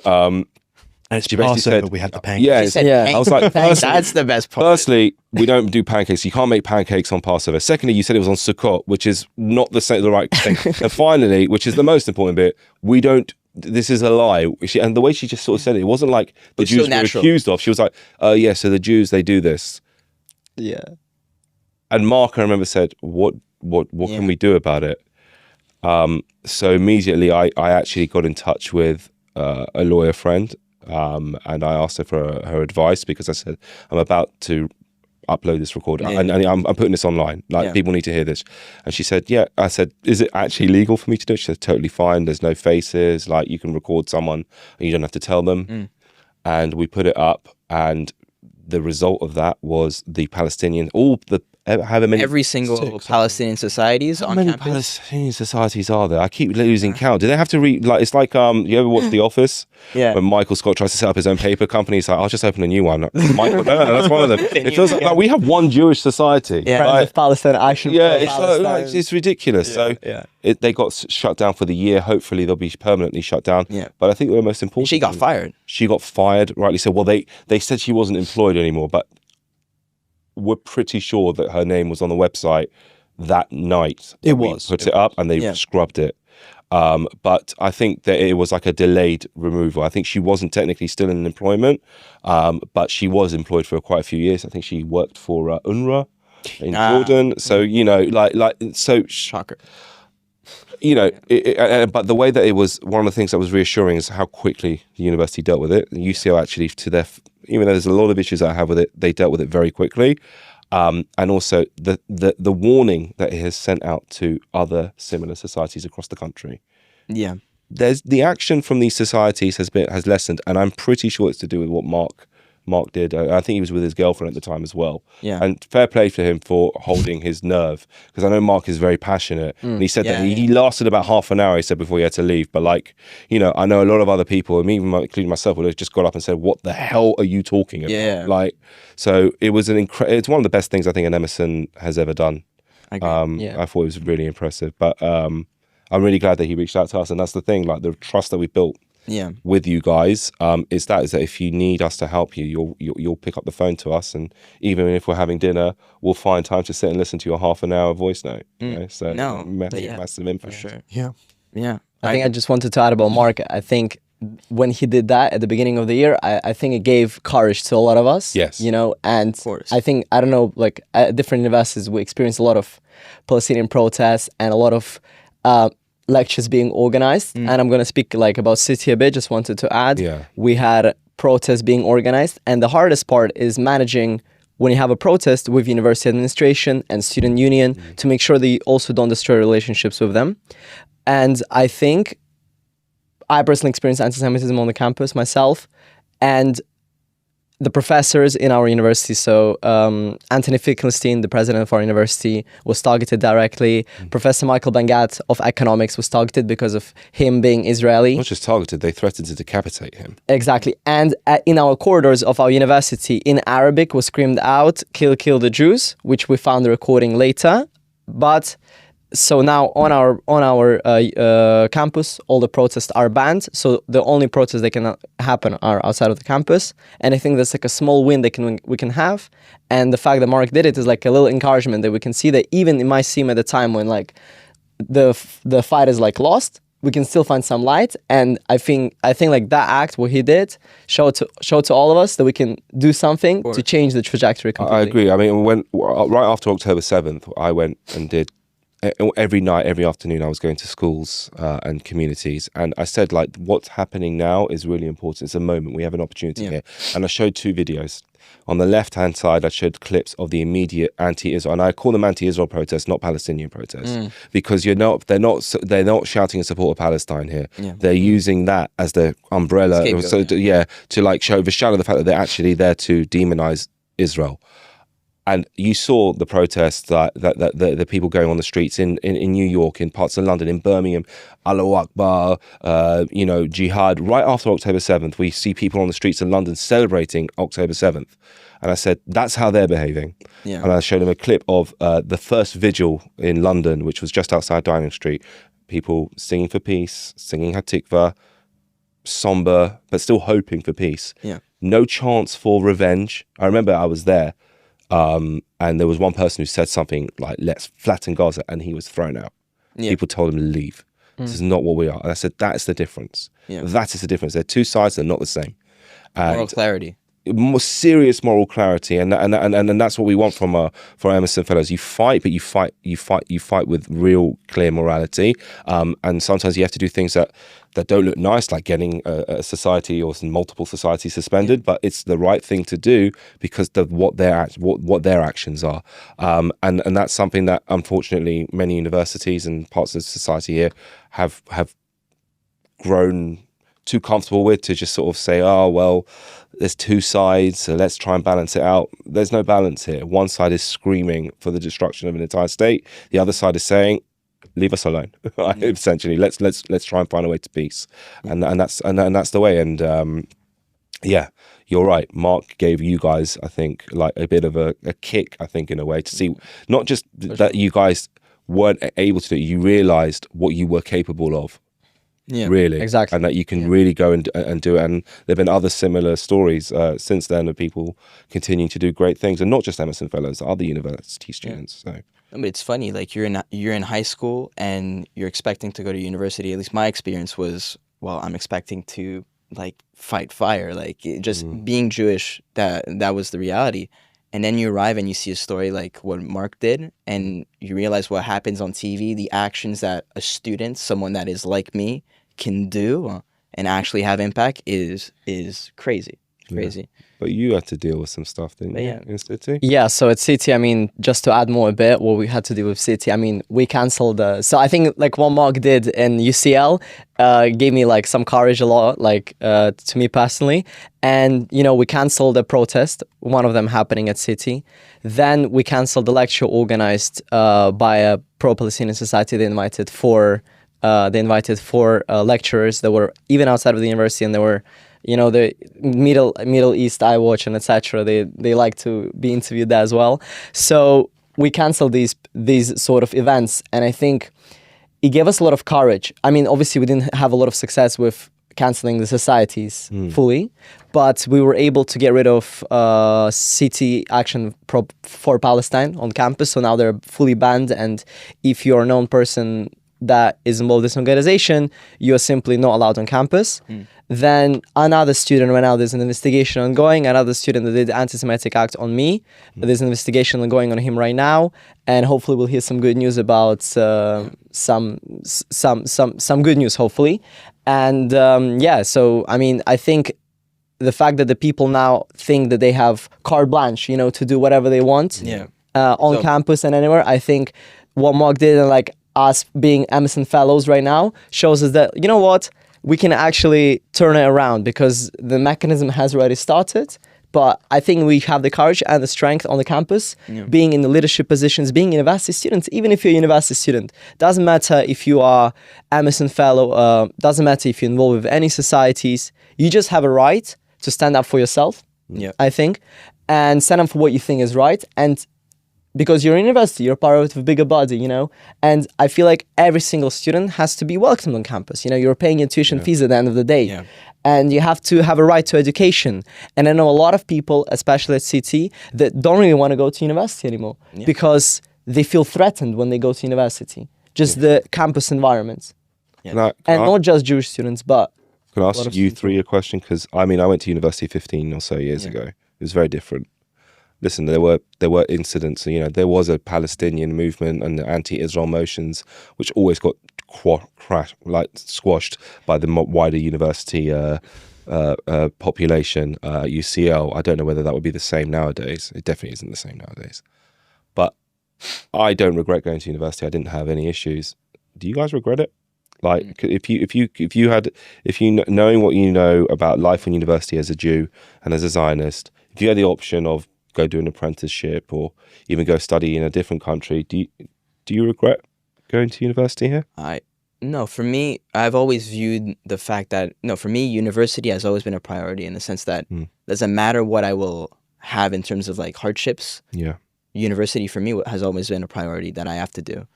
it's she basically Passover, said, we had the pancakes. I was like, that's the best part. Firstly, we don't do pancakes. You can't make pancakes on Passover. Secondly, you said it was on Sukkot, which is not the right thing. And finally, which is the most important bit, we don't. This is a lie. And the way she just sort of said it wasn't like the Jews were accused of. She was like, yeah, so the Jews, they do this. Yeah. And Mark, I remember, said, what can we do about it? So immediately I actually got in touch with a lawyer friend, and I asked her for her advice, because I said, I'm about to upload this recording and I'm putting this online, people need to hear this. And she said, I said, is it actually legal for me to do it? She said, totally fine, there's no faces, like you can record someone and you don't have to tell them. And we put it up, and the result of that was the Palestinian, every single Palestinian societies on campus. How many Palestinian societies are there? I keep losing count. Do they have to read, like, it's like, you ever watch The Office? Yeah. When Michael Scott tries to set up his own paper company, he's like, I'll just open a new one. Michael, no, that's one of them. It feels like we have one Jewish society. Yeah. Friends of Palestine, I should it's ridiculous. They got shut down for the year. Hopefully they'll be permanently shut down. Yeah. But I think the most important, She got fired. She got fired, rightly so. Well, they said she wasn't employed anymore, but we're pretty sure that her name was on the website that night. It was. Put it up, and they scrubbed it. But I think that it was like a delayed removal. I think she wasn't technically still in employment, but she was employed for quite a few years. I think she worked for UNRWA in Jordan. So, you know, so shocker. You know, but the way that it was, one of the things that was reassuring is how quickly the university dealt with it. The UCL actually, even though there's a lot of issues that I have with it, they dealt with it very quickly. And also the warning that it has sent out to other similar societies across the country. Yeah. There's the action from these societies has lessened, and I'm pretty sure it's to do with what Mark did. I think he was with his girlfriend at the time as well. Yeah. And fair play for him for holding his nerve, because I know Mark is very passionate. And he said that he lasted about half an hour, he said, before he had to leave. But, like, you know, I know a lot of other people, and even including myself, would have just got up and said, what the hell are you talking about? Yeah. Like, so it was it's one of the best things I think an Emerson has ever done. I agree. I thought it was really impressive. But I'm really glad that he reached out to us. And that's the thing, like, the trust that we built with you guys, is that if you need us to help you, you'll pick up the phone to us, and even if we're having dinner, we'll find time to sit and listen to your half an hour voice note. You know? So massive impact. For sure. Yeah. I think I just wanted to add about Mark. I think when he did that at the beginning of the year, I think it gave courage to a lot of us. Yes. You know, and Of course. I think, I don't know, like at different universities, we experienced a lot of Palestinian protests and a lot of lectures being organized. And I'm going to speak like about City a bit, just wanted to add. Yeah. We had protests being organized, and the hardest part is managing when you have a protest with university administration and student union to make sure that you also don't destroy relationships with them. And I think I personally experienced anti-Semitism on the campus myself, and the professors in our university, so Anthony Finkelstein, the president of our university, was targeted directly. Professor Michael Bangat of economics was targeted because of him being Israeli. Not just targeted, they threatened to decapitate him. Exactly. And in our corridors of our university, in Arabic, was screamed out, kill the Jews, which we found the recording later. But so now on our campus, all the protests are banned. So the only protests that can happen are outside of the campus. And I think that's like a small win that we can have. And the fact that Mark did it is like a little encouragement that we can see that even it might seem at the time when like the fight is like lost, we can still find some light. And I think like that act, what he did, showed to all of us that we can do something to change the trajectory completely. I agree. I mean, right after October 7th, I went and did every night, every afternoon. I was going to schools and communities, and I said, like, what's happening now is really important. It's a moment. We have an opportunity here. And I showed 2 videos. On the left-hand side, I showed clips of the immediate anti-Israel, and I call them anti-Israel protests, not Palestinian protests, because they're not shouting in support of Palestine here. They're using that as the umbrella, to like overshadow the fact that they're actually there to demonize Israel. And you saw the protests that the people going on the streets in New York, in parts of London, in Birmingham, Allahu Akbar, jihad. Right after October 7th, we see people on the streets in London celebrating October 7th. And I said, that's how they're behaving. And I showed them a clip of the first vigil in London, which was just outside Downing Street. People singing for peace, singing Hatikva, somber, but still hoping for peace. No chance for revenge. I remember I was there. And there was one person who said something like, let's flatten Gaza, and he was thrown out. People told him to leave. This is not what we are. And I said, that's the difference. That is the difference. They're 2 sides, they're not the same. And moral clarity. More serious moral clarity, and that's what we want from our Emerson fellows. You fight, but you fight with real clear morality. And sometimes you have to do things that don't look nice, like getting a society or multiple societies suspended. But it's the right thing to do because of what their actions are. And that's something that unfortunately many universities and parts of society here have grown too comfortable with, to just sort of say, oh, well, there's 2 sides, so let's try and balance it out. There's no balance here. One side is screaming for the destruction of an entire state. The other side is saying, leave us alone. Essentially, let's try and find a way to peace. And that's the way. And you're right. Mark gave you guys, I think, like a bit of a kick, I think, in a way, to see not just that you guys weren't able to do it, you realized what you were capable of. Really, exactly, and that you can really go and do it. And there've been other similar stories since then of people continuing to do great things, and not just Emerson fellows, other university students. So, but it's funny, like you're in high school and you're expecting to go to university. At least my experience was, well, I'm expecting to like fight fire, like just being Jewish. That was the reality. And then you arrive and you see a story like what Mark did, and you realize what happens on TV, the actions that a student, someone that is like me, can do and actually have impact is crazy. Crazy. But you had to deal with some stuff, didn't you, in City? Yeah, so at City, I mean, just to add more a bit, what we had to do with City, I mean, we cancelled so I think like what Mark did in UCL gave me like some courage a lot, like to me personally. And, we cancelled a protest, one of them happening at City. Then we cancelled the lecture organized by a pro-Palestinian society. They invited four lecturers that were even outside of the university, and they were the Middle East Eye Watch and etc. They like to be interviewed there as well. So we canceled these sort of events, and I think it gave us a lot of courage. I mean, obviously we didn't have a lot of success with canceling the societies fully, but we were able to get rid of City Action for Palestine on campus. So now they're fully banned, and if you're a known person that is involved in this organization, you're simply not allowed on campus. Then another student, right now there's an investigation ongoing, another student that did anti-Semitic act on me, there's an investigation going on him right now, and hopefully we'll hear some good news about some good news, hopefully. And so I mean, I think the fact that the people now think that they have carte blanche, to do whatever they want on campus and anywhere, I think what Mark did, and like us being Emerson fellows right now, shows us that, we can actually turn it around, because the mechanism has already started. But I think we have the courage and the strength on the campus, being in the leadership positions, being university students. Even if you're a university student, doesn't matter if you are Emerson fellow, doesn't matter if you're involved with any societies, you just have a right to stand up for yourself, I think, and stand up for what you think is right. And because you're a university, you're part of a bigger body, and I feel like every single student has to be welcomed on campus. You're paying your tuition fees at the end of the day, and you have to have a right to education. And I know a lot of people, especially at CT, that don't really want to go to university anymore because they feel threatened when they go to university, just the campus environment. Yeah. And not just Jewish students, but Can I a ask lot of you students three a question? Because I mean, I went to university 15 or so years ago. It was very different. Listen, there were incidents. You know, there was a Palestinian movement and the anti-Israel motions, which always got squashed by the wider university population. UCL. I don't know whether that would be the same nowadays. It definitely isn't the same nowadays. But I don't regret going to university. I didn't have any issues. Do you guys regret it? Like, if you knowing what you know about life in university as a Jew and as a Zionist, if you had the option of go do an apprenticeship or even go study in a different country, do you regret going to university here? No, for me, I've always viewed the fact that, no, for me, university has always been a priority in the sense that doesn't matter what I will have in terms of like hardships. Yeah. University for me has always been a priority that I have to do.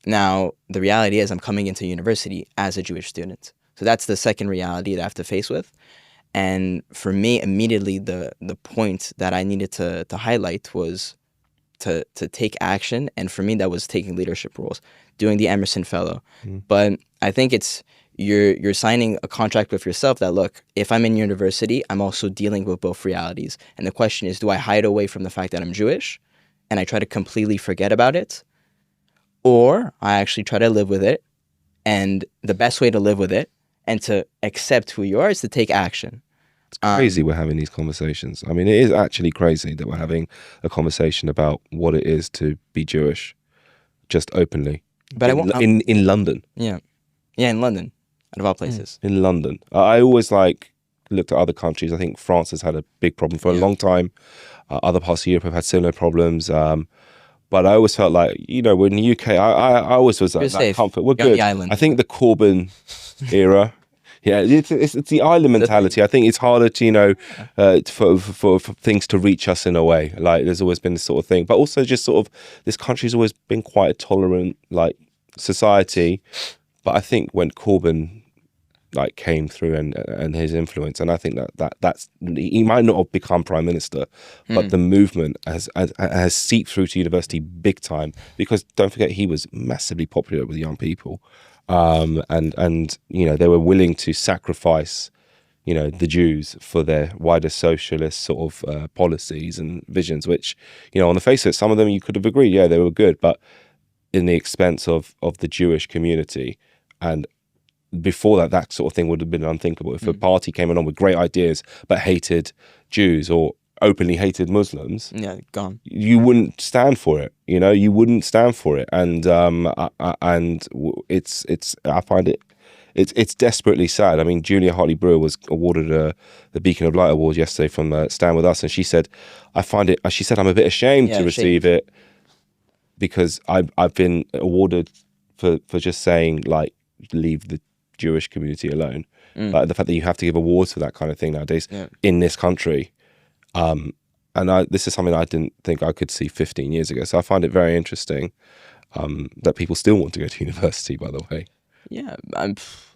Now, the reality is I'm coming into university as a Jewish student. So that's the second reality that I have to face with. And for me, immediately, the point that I needed to highlight was to take action. And for me, that was taking leadership roles, doing the Emerson Fellow. But I think it's you're signing a contract with yourself that, look, if I'm in university, I'm also dealing with both realities. And the question is, do I hide away from the fact that I'm Jewish and I try to completely forget about it? Or I actually try to live with it, and the best way to live with it and to accept who you are is to take action. It's crazy we're having these conversations. I mean, it is actually crazy that we're having a conversation about what it is to be Jewish, just openly. But in London. Yeah, in London, out of all places. In London. I always looked at other countries. I think France has had a big problem for a long time. Other parts of Europe have had similar problems. But I always felt like, you know, in the UK, I always was like that comfort. We're good. I think the Corbyn era, it's the island mentality. I think it's harder to, you know, for things to reach us in a way. Like there's always been this sort of thing. But also just sort of, this country's always been quite a tolerant, like, society. But I think when Corbyn like came through and his influence, and I think that's he might not have become prime minister, but the movement has seeped through to university big time, because don't forget he was massively popular with young people, and you know, they were willing to sacrifice, you know, the Jews for their wider socialist sort of policies and visions, which, you know, on the face of it, some of them you could have agreed, yeah, they were good, but in the expense of the Jewish community. And before that sort of thing would have been unthinkable. If a party came along with great ideas but hated Jews or openly hated Muslims, Gone. You wouldn't stand for it. You know, you wouldn't stand for it. And I find it's desperately sad. I mean, Julia Hartley-Brewer was awarded the Beacon of Light Award yesterday from Stand With Us, and she said, she said, I'm a bit ashamed to receive it because I've been awarded for just saying, like, leave the Jewish community alone. Like the fact that you have to give awards for that kind of thing nowadays in this country. And this is something I didn't think I could see 15 years ago. So I find it very interesting that people still want to go to university, by the way. Yeah,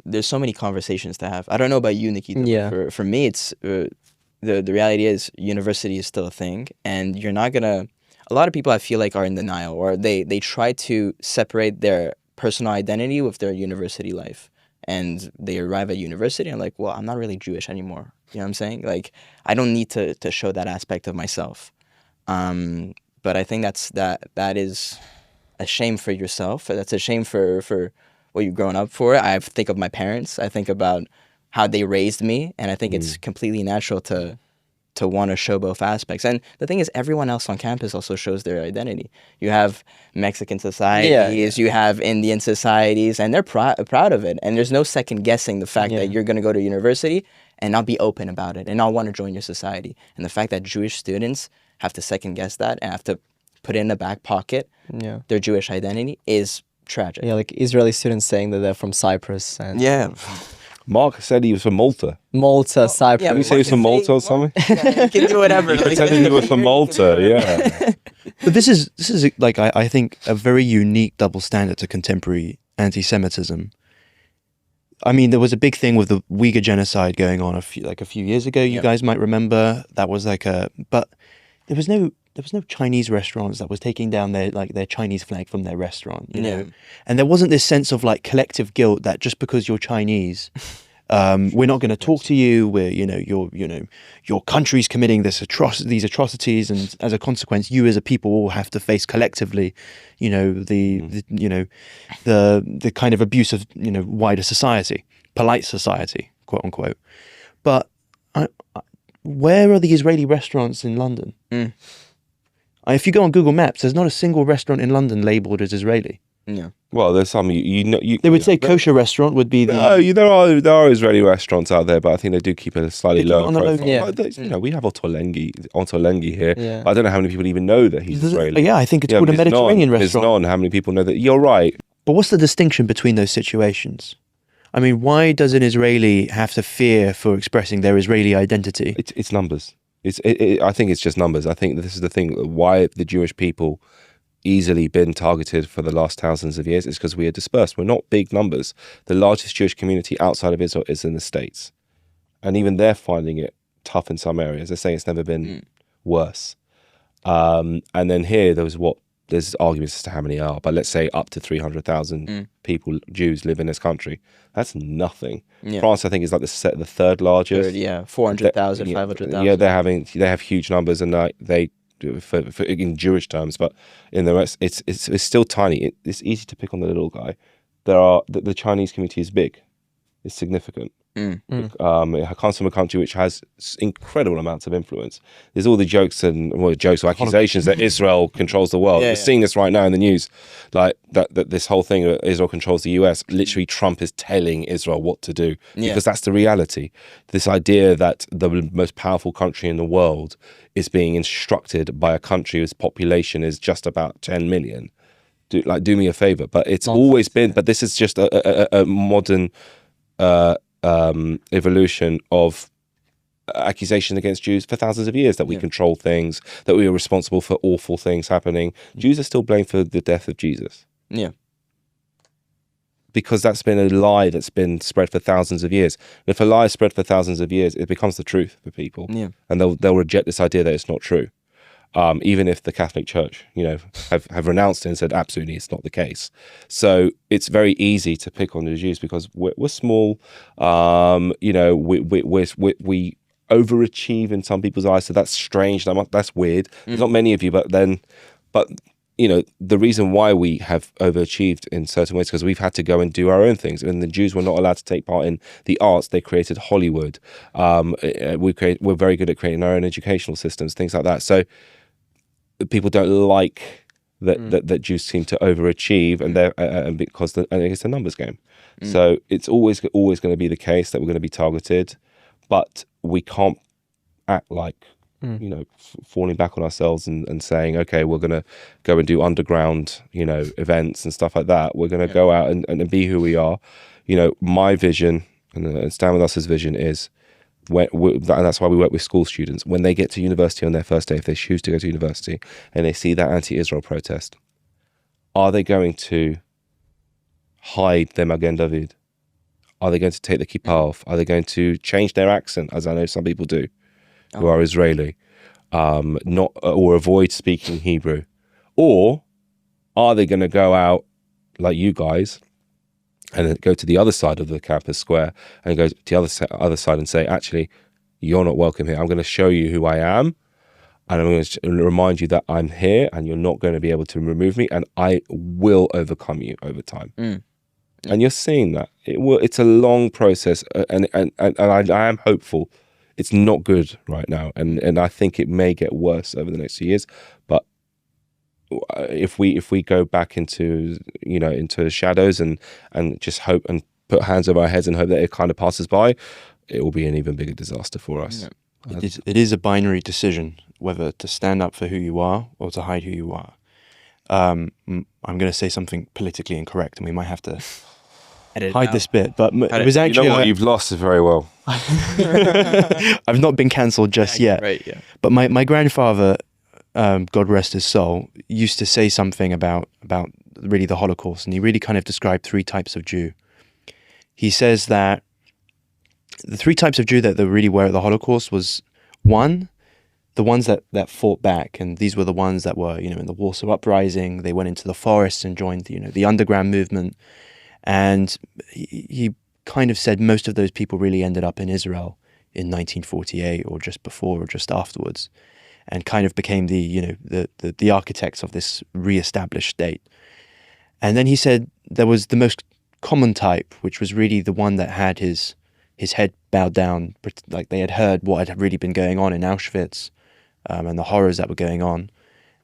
there's so many conversations to have. I don't know about you, Nikita. But for me, it's the reality is university is still a thing, and you're not gonna. A lot of people I feel like are in denial, or they try to separate their personal identity with their university life. And they arrive at university and like, well, I'm not really Jewish anymore. You know what I'm saying? Like, I don't need to show that aspect of myself. But I think that is a shame for yourself. That's a shame for what you've grown up for. I think of my parents. I think about how they raised me. And I think it's completely natural to want to show both aspects. And the thing is, everyone else on campus also shows their identity. You have Mexican societies, you have Indian societies, and they're proud of it. And there's no second guessing the fact that you're going to go to university and not be open about it and not want to join your society. And the fact that Jewish students have to second guess that and have to put it in the back pocket their Jewish identity is tragic. Yeah, like Israeli students saying that they're from Cyprus. And Mark said he was from Malta. Malta, Cyprus. Did you say he was from Malta or something? You can do whatever. He pretended he was from Malta, yeah. But this is like I think a very unique double standard to contemporary anti-Semitism. I mean, there was a big thing with the Uyghur genocide going on a few years ago. You guys might remember that was but there was no Chinese restaurants that was taking down their Chinese flag from their restaurant, you Yeah. know, and there wasn't this sense of like collective guilt that just because you're Chinese, we're not going to talk to you. Your country's committing these atrocities, and as a consequence, you as a people all have to face collectively, you know, the kind of abuse of, you know, wider society, polite society, quote unquote. But where are the Israeli restaurants in London? If you go on Google Maps, there's not a single restaurant in London labelled as Israeli. Yeah. Well, there's some They would say kosher restaurant would be the. No, there are Israeli restaurants out there, but I think they do keep a slightly They keep it lower on the low- profile. Yeah. But you know, we have Ottolenghi here. Yeah. But I don't know how many people even know that he's Israeli. Yeah, I think it's called a Mediterranean restaurant. Miznon, how many people know that? You're right. But what's the distinction between those situations? I mean, why does an Israeli have to fear for expressing their Israeli identity? It's numbers. I think it's just numbers. I think this is the thing. Why the Jewish people easily been targeted for the last thousands of years is because we are dispersed. We're not big numbers. The largest Jewish community outside of Israel is in the States. And even they're finding it tough in some areas. They're saying it's never been worse. And then here, there's arguments as to how many are, but let's say up to 300,000 people, Jews, live in this country. That's nothing. Yeah. France, I think, is like the third largest. Third, yeah, 400,000, 500,000. Yeah, they have huge numbers, and they for in Jewish terms, but in the rest, it's still tiny. It's easy to pick on the little guy. The Chinese community is big. It's significant. It comes from a country which has incredible amounts of influence. There's all the jokes or accusations that Israel controls the world. Yeah, We're seeing this right now in the news, like that this whole thing that Israel controls the US. Literally, Trump is telling Israel what to do because that's the reality. This idea that the most powerful country in the world is being instructed by a country whose population is just about 10 million. Do me a favor. But it's always been. But this is just a modern evolution of accusation against Jews for thousands of years, that we control things, that we are responsible for awful things happening. Jews are still blamed for the death of Jesus. Yeah. Because that's been a lie that's been spread for thousands of years. And if a lie is spread for thousands of years, it becomes the truth for people. Yeah. And they'll reject this idea that it's not true. Even if the Catholic Church, have renounced it and said absolutely it's not the case. So it's very easy to pick on the Jews because we're small. We overachieve in some people's eyes, so that's strange. That's weird. There's not many of you, but the reason why we have overachieved in certain ways because we've had to go and do our own things, and the Jews were not allowed to take part in the arts. They created Hollywood. We're very good at creating our own educational systems, things like that. So people don't like that Jews seem to overachieve, and because it's a numbers game. So it's always going to be the case that we're going to be targeted, but we can't act like falling back on ourselves and saying, okay, we're going to go and do underground events and stuff like that. We're going to go out and be who we are. My vision and Stand With Us' vision is, and that's why we work with school students. When they get to university on their first day, if they choose to go to university and they see that anti-Israel protest, are they going to hide their Magen David? Are they going to take the kippah off? Are they going to change their accent, as I know some people do, who are Israeli, or avoid speaking Hebrew? Or are they going to go out like you guys and then go to the other side of the campus square and go to the other side and say, actually, you're not welcome here. I'm going to show you who I am, and I'm going to remind you that I'm here, and you're not going to be able to remove me, and I will overcome you over time. And you're seeing that. It's a long process, and I am hopeful. It's not good right now, and I think it may get worse over the next few years. But if we go back into the shadows and just hope and put hands over our heads and hope that it kind of passes by, it will be an even bigger disaster for us. Yeah. It is a binary decision whether to stand up for who you are or to hide who you are. I'm going to say something politically incorrect, and we might have to hide this bit, but it was actually you've lost it very well. I've not been cancelled just yet. Right. Yeah. But my grandfather, God rest his soul, used to say something about really the Holocaust, and he really kind of described three types of Jew. He says that the three types of Jew that there really were at the Holocaust was, one, the ones that fought back, and these were the ones that were, in the Warsaw Uprising. They went into the forests and joined, the underground movement. And he kind of said most of those people really ended up in Israel in 1948 or just before or just afterwards, and kind of became the architects of this re-established state. And then he said there was the most common type, which was really the one that had his head bowed down, like they had heard what had really been going on in Auschwitz, and the horrors that were going on,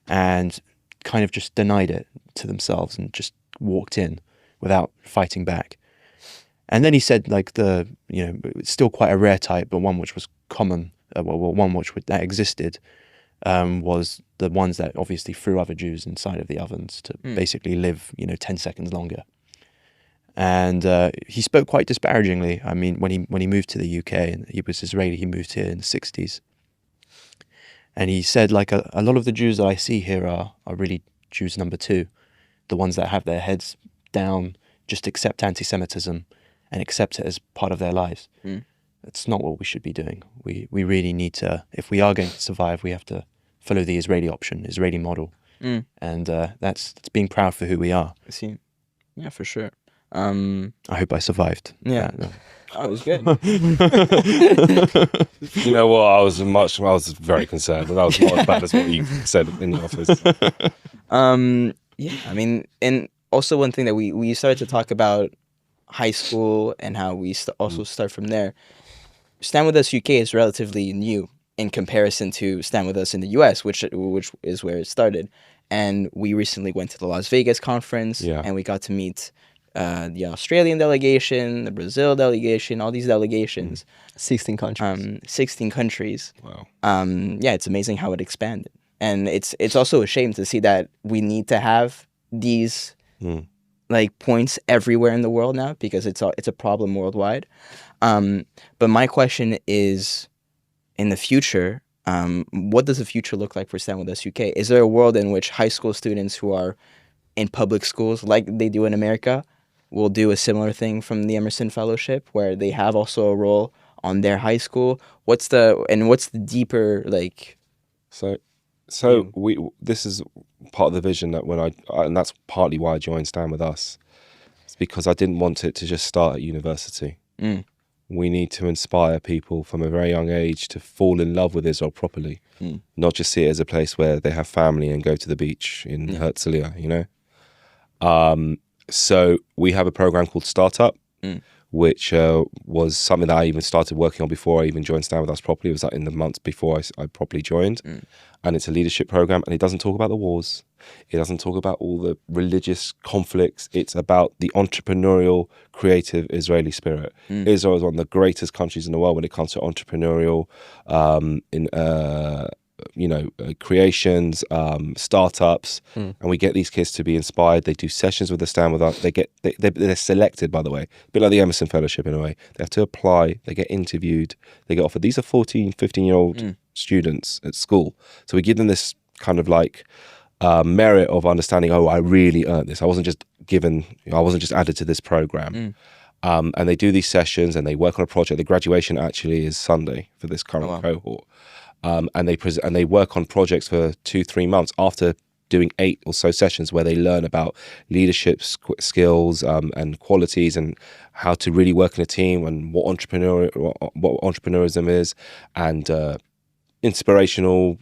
and kind of just denied it to themselves and just walked in without fighting back. And then he said, like, it's still quite a rare type, but one which was common, one that existed, was the ones that obviously threw other Jews inside of the ovens to basically live, 10 seconds longer. And he spoke quite disparagingly. I mean, when he moved to the UK, and he was Israeli, he moved here in the 60s. And he said, like, a lot of the Jews that I see here are really Jews number two, the ones that have their heads down, just accept anti-Semitism and accept it as part of their lives. That's not what we should be doing. We really need to, if we are going to survive, we have to follow the Israeli option, Israeli model. And that's being proud for who we are. I see. Yeah, for sure. I hope I survived. Yeah. Oh, it was good. You know what? I was very concerned, but that was not as bad as what you said in the office. Yeah, I mean, and also one thing that we started to talk about high school and how we also start from there. Stand With Us UK is relatively new in comparison to Stand With Us in the US, which is where it started. And we recently went to the Las Vegas conference, and we got to meet the Australian delegation, the Brazil delegation, all these delegations. 16 countries. 16 countries. Wow. Yeah, it's amazing how it expanded. And it's also a shame to see that we need to have these like points everywhere in the world now, because it's a problem worldwide. But my question is, in the future, what does the future look like for Stand With Us UK? Is there a world in which high school students who are in public schools, like they do in America, will do a similar thing from the Emerson Fellowship, where they have also a role on their high school? What's the deeper, like? So this is part of the vision that and that's partly why I joined Stand With Us. It's because I didn't want it to just start at university. We need to inspire people from a very young age to fall in love with Israel properly, not just see it as a place where they have family and go to the beach in Herzliya, So we have a program called Startup, which was something that I even started working on before I even joined Stand With Us properly. It was like in the months before I properly joined. And it's a leadership program, and it doesn't talk about the wars. It doesn't talk about all the religious conflicts. It's about the entrepreneurial, creative Israeli spirit. Israel is one of the greatest countries in the world when it comes to entrepreneurial, creations, startups, and we get these kids to be inspired. They do sessions with the Stand With Us. They're selected, by the way, a bit like the Emerson Fellowship in a way. They have to apply, they get interviewed, they get offered. These are 14, 15-year-old students at school. So we give them this kind of like merit of understanding, I really earned this. I wasn't just added to this program. And they do these sessions and they work on a project. The graduation actually is Sunday for this current cohort. And they work on projects for 2-3 months after doing 8 or so sessions where they learn about leadership skills and qualities and how to really work in a team and what entrepreneurism is, and inspirational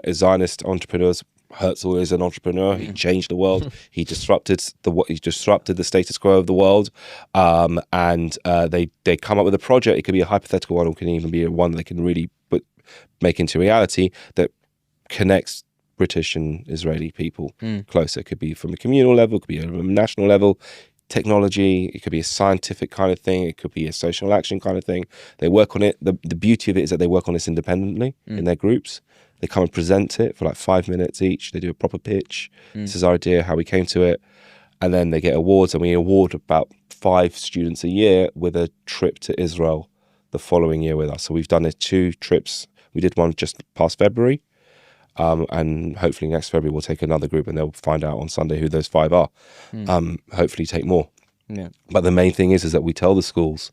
Zionist entrepreneurs. Herzl is an entrepreneur. He changed the world. He disrupted the status quo of the world. And they come up with a project. It could be a hypothetical one, or it can even be one that they can really make into reality that connects British and Israeli people closer. It could be from a communal level, it could be a national level, technology, it could be a scientific kind of thing, it could be a social action kind of thing. They work on it. The beauty of it is that they work on this independently in their groups. They come and present it for like 5 minutes each. They do a proper pitch. This is our idea, how we came to it. And then they get awards, and we award about 5 students a year with a trip to Israel the following year with us. So we've done 2 trips. We did one just past February, and hopefully next February we'll take another group, and they'll find out on Sunday who those 5 are. Hopefully take more. But the main thing is that we tell the schools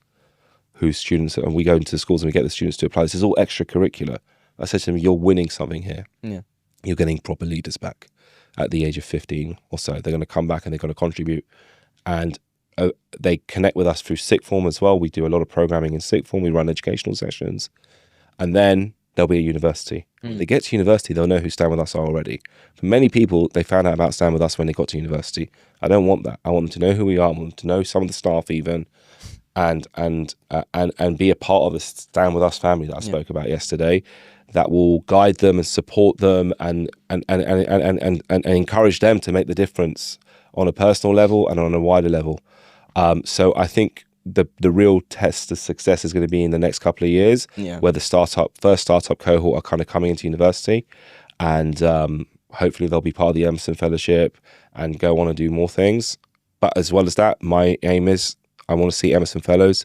whose students, and we go into the schools and we get the students to apply. This is all extracurricular. I said to them, you're winning something here. Yeah. You're getting proper leaders back at the age of 15 or so. They're going to come back and they're going to contribute. And they connect with us through sixth form as well. We do a lot of programming in sixth form. We run educational sessions. And then they'll be at university. When they get to university, they'll know who Stand With Us are already. For many people, they found out about Stand With Us when they got to university. I don't want that. I want them to know who we are. I want them to know some of the staff even, and be a part of the Stand With Us family that I spoke about yesterday, that will guide them and support them and encourage them to make the difference on a personal level and on a wider level. So I think the real test of success is going to be in the next couple of years, where the first startup cohort are kind of coming into university, and hopefully they'll be part of the Emerson Fellowship and go on and do more things. But as well as that, my aim is I want to see Emerson Fellows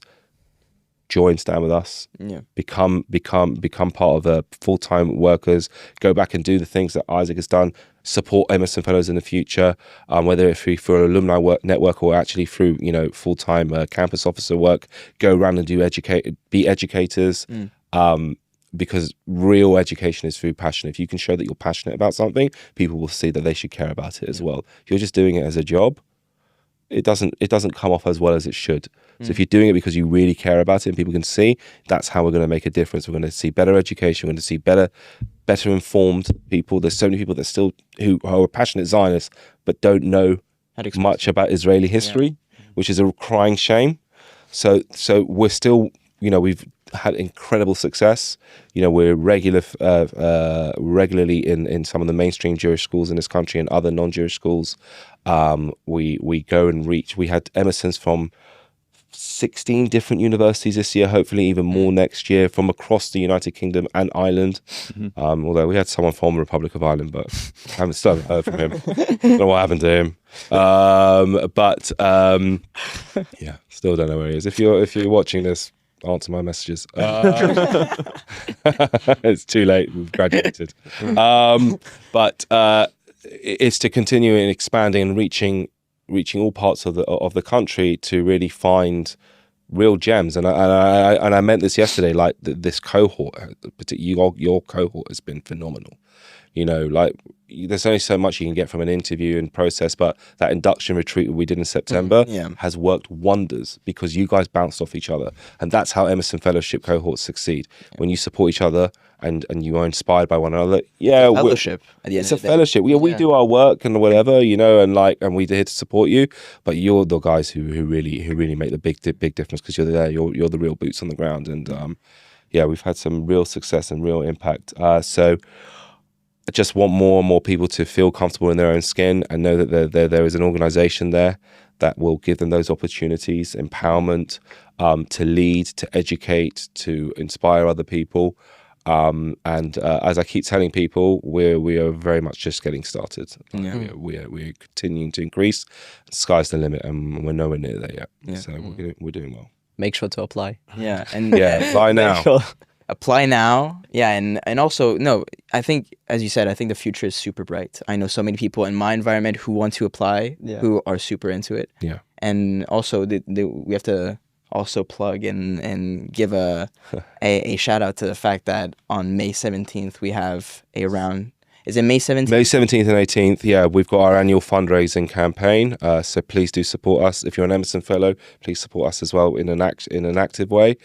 join Stand With Us, become part of the full-time workers, go back and do the things that Isaac has done, support Emerson Fellows in the future, whether it's through an alumni work network or actually through full-time campus officer work, go around and be educators, because real education is through passion. If you can show that you're passionate about something, people will see that they should care about it as well. If you're just doing it as a job, it doesn't come off as well as it should. So if you're doing it because you really care about it and people can see, that's how we're going to make a difference. We're going to see better education. We're going to see better informed people. There's so many people that still who are passionate Zionists but don't know much about Israeli history, which is a crying shame. So we're still, we've had incredible success. We're regularly in some of the mainstream Jewish schools in this country and other non-Jewish schools. We go and reach. We had Emersons from 16 different universities this year, hopefully even more next year, from across the United Kingdom and Ireland. Although we had someone from the Republic of Ireland, but I still haven't heard from him. Don't know what happened to him. Still don't know where he is. If you're watching this, answer my messages. It's too late. We've graduated. But it's to continue in expanding and reaching all parts of the country to really find real gems. And I meant this yesterday. Like this cohort, particularly your cohort, has been phenomenal. There's only so much you can get from an interview and process, but that induction retreat we did in September has worked wonders because you guys bounced off each other. And that's how Emerson Fellowship cohorts succeed. When you support each other and you are inspired by one another. Yeah, it's a fellowship. It's a fellowship. We do our work and whatever, and we're here to support you. But you're the guys who really make the big difference because you're there. You're the real boots on the ground. And we've had some real success and real impact. So I just want more and more people to feel comfortable in their own skin and know that there is an organization there that will give them those opportunities, empowerment, to lead, to educate, to inspire other people. As I keep telling people, we are very much just getting started. We're continuing to increase. The sky's the limit, and we're nowhere near there yet. So we're doing well. Make sure to apply. Apply now. Apply now. And also, no, I think, as you said, I think the future is super bright. I know so many people in my environment who want to apply, who are super into it. And also, we have to also plug and give a shout out to the fact that on May 17th, we have a round. Is it May 17th? May 17th and 18th, we've got our annual fundraising campaign. So please do support us. If you're an Emerson Fellow, please support us as well in an active way.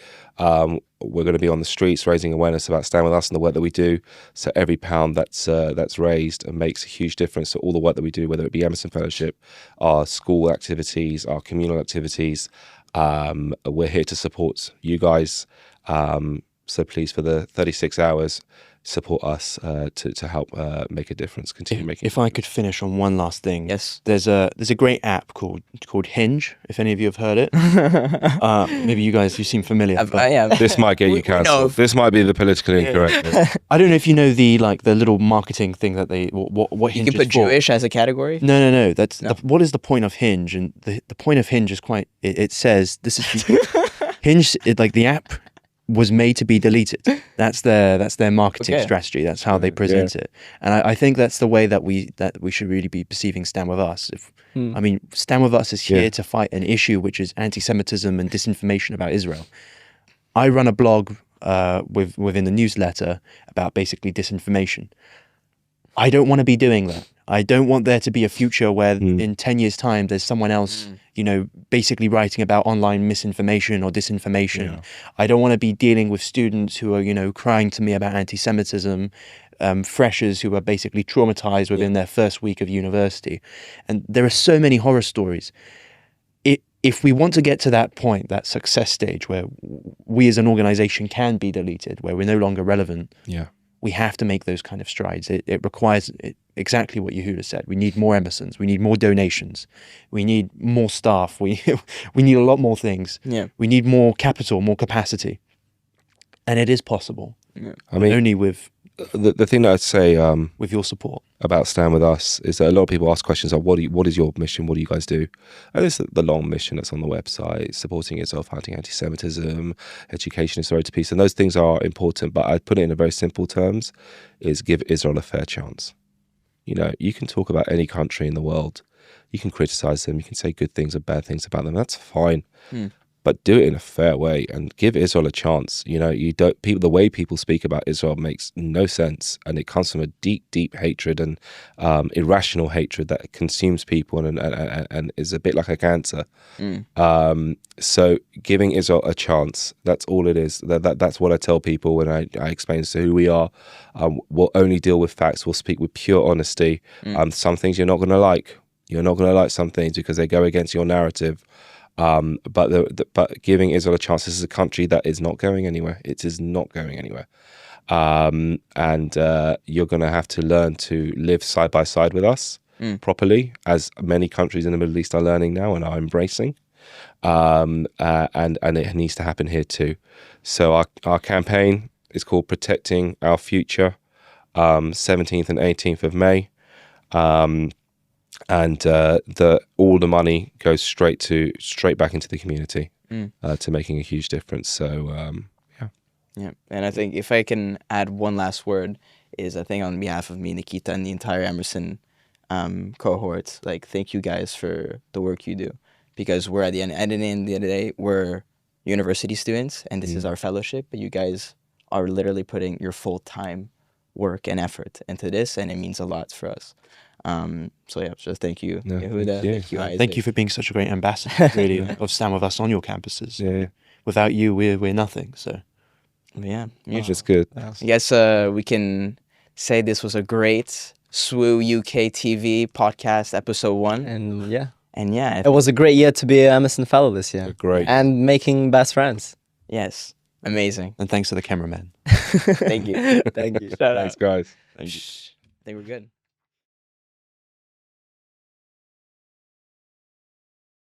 We're going to be on the streets raising awareness about Stand With Us and the work that we do. So every pound that's raised makes a huge difference to all the work that we do, whether it be Emerson Fellowship, our school activities, our communal activities. We're here to support you guys. So please, for the 36 hours, support us to help make a difference. Continue making. If I could finish on one last thing, yes, there's a great app called Hinge. If any of you have heard it, maybe you seem familiar. This might get you cancelled. This might be the politically incorrect. I don't know if you know the little marketing thing that they what Hinge you can put is for. Jewish as a category. No. What is the point of Hinge? And the point of Hinge is quite. It says this is Hinge. The app was made to be deleted. That's their marketing strategy. That's how they present it. And I think that's the way that we should really be perceiving Stand With Us. Stand With Us is here to fight an issue which is anti-Semitism and disinformation about Israel. I run a blog within the newsletter about basically disinformation. I don't want to be doing that. I don't want there to be a future where in 10 years' time there's someone else, basically writing about online misinformation or disinformation. Yeah. I don't want to be dealing with students who are, crying to me about anti-Semitism, freshers who are basically traumatized within their first week of university. And there are so many horror stories. If we want to get to that point, that success stage where we as an organization can be deleted, where we're no longer relevant, we have to make those kind of strides. It requires exactly what Yehuda said. We need more Emersons. We need more donations. We need more staff. We need a lot more things. Yeah. We need more capital, more capacity. And it is possible. Yeah. I mean, only with the thing that I'd say with your support about Stand With Us is that a lot of people ask questions like, what is your mission? What do you guys do? And it's the long mission that's on the website, supporting Israel, fighting anti-Semitism, education is the road to peace. And those things are important, but I'd put it in a very simple terms, is give Israel a fair chance. You can talk about any country in the world. You can criticize them. You can say good things or bad things about them. That's fine. But do it in a fair way and give Israel a chance. The way people speak about Israel makes no sense, and it comes from a deep, deep hatred and irrational hatred that consumes people and is a bit like a cancer. So giving Israel a chance, that's all it is. That's what I tell people when I explain as to who we are. We'll only deal with facts. We'll speak with pure honesty. Some things you're not going to like. You're not going to like some things because they go against your narrative. But giving Israel a chance. This is a country that is not going anywhere. It is not going anywhere. And you're going to have to learn to live side by side with us properly, as many countries in the Middle East are learning now and are embracing. And it needs to happen here too. So our campaign is called Protecting Our Future, 17th and 18th of May. And all the money goes straight back into the community to making a huge difference. So Yeah, and I think if I can add one last word is, I think on behalf of me, Nikita, and the entire Emerson cohort, thank you guys for the work you do, because we're at the end of the day, we're university students, and this is our fellowship, but you guys are literally putting your full-time work and effort into this, and it means a lot for us. So thank you, Yehuda. Thank you, Isaac. Thank you for being such a great ambassador, really, of Stand With Us on your campuses. Yeah. Without you, we're nothing. So Yeah, Which is good. I guess we can say this was a great SWU UK TV podcast, episode 1. And yeah, it was a great year to be an Emerson Fellow this year. Great. And making best friends. yes, amazing. and thanks to the cameraman. Thank you. Thank you. Thanks, guys. I think we're good.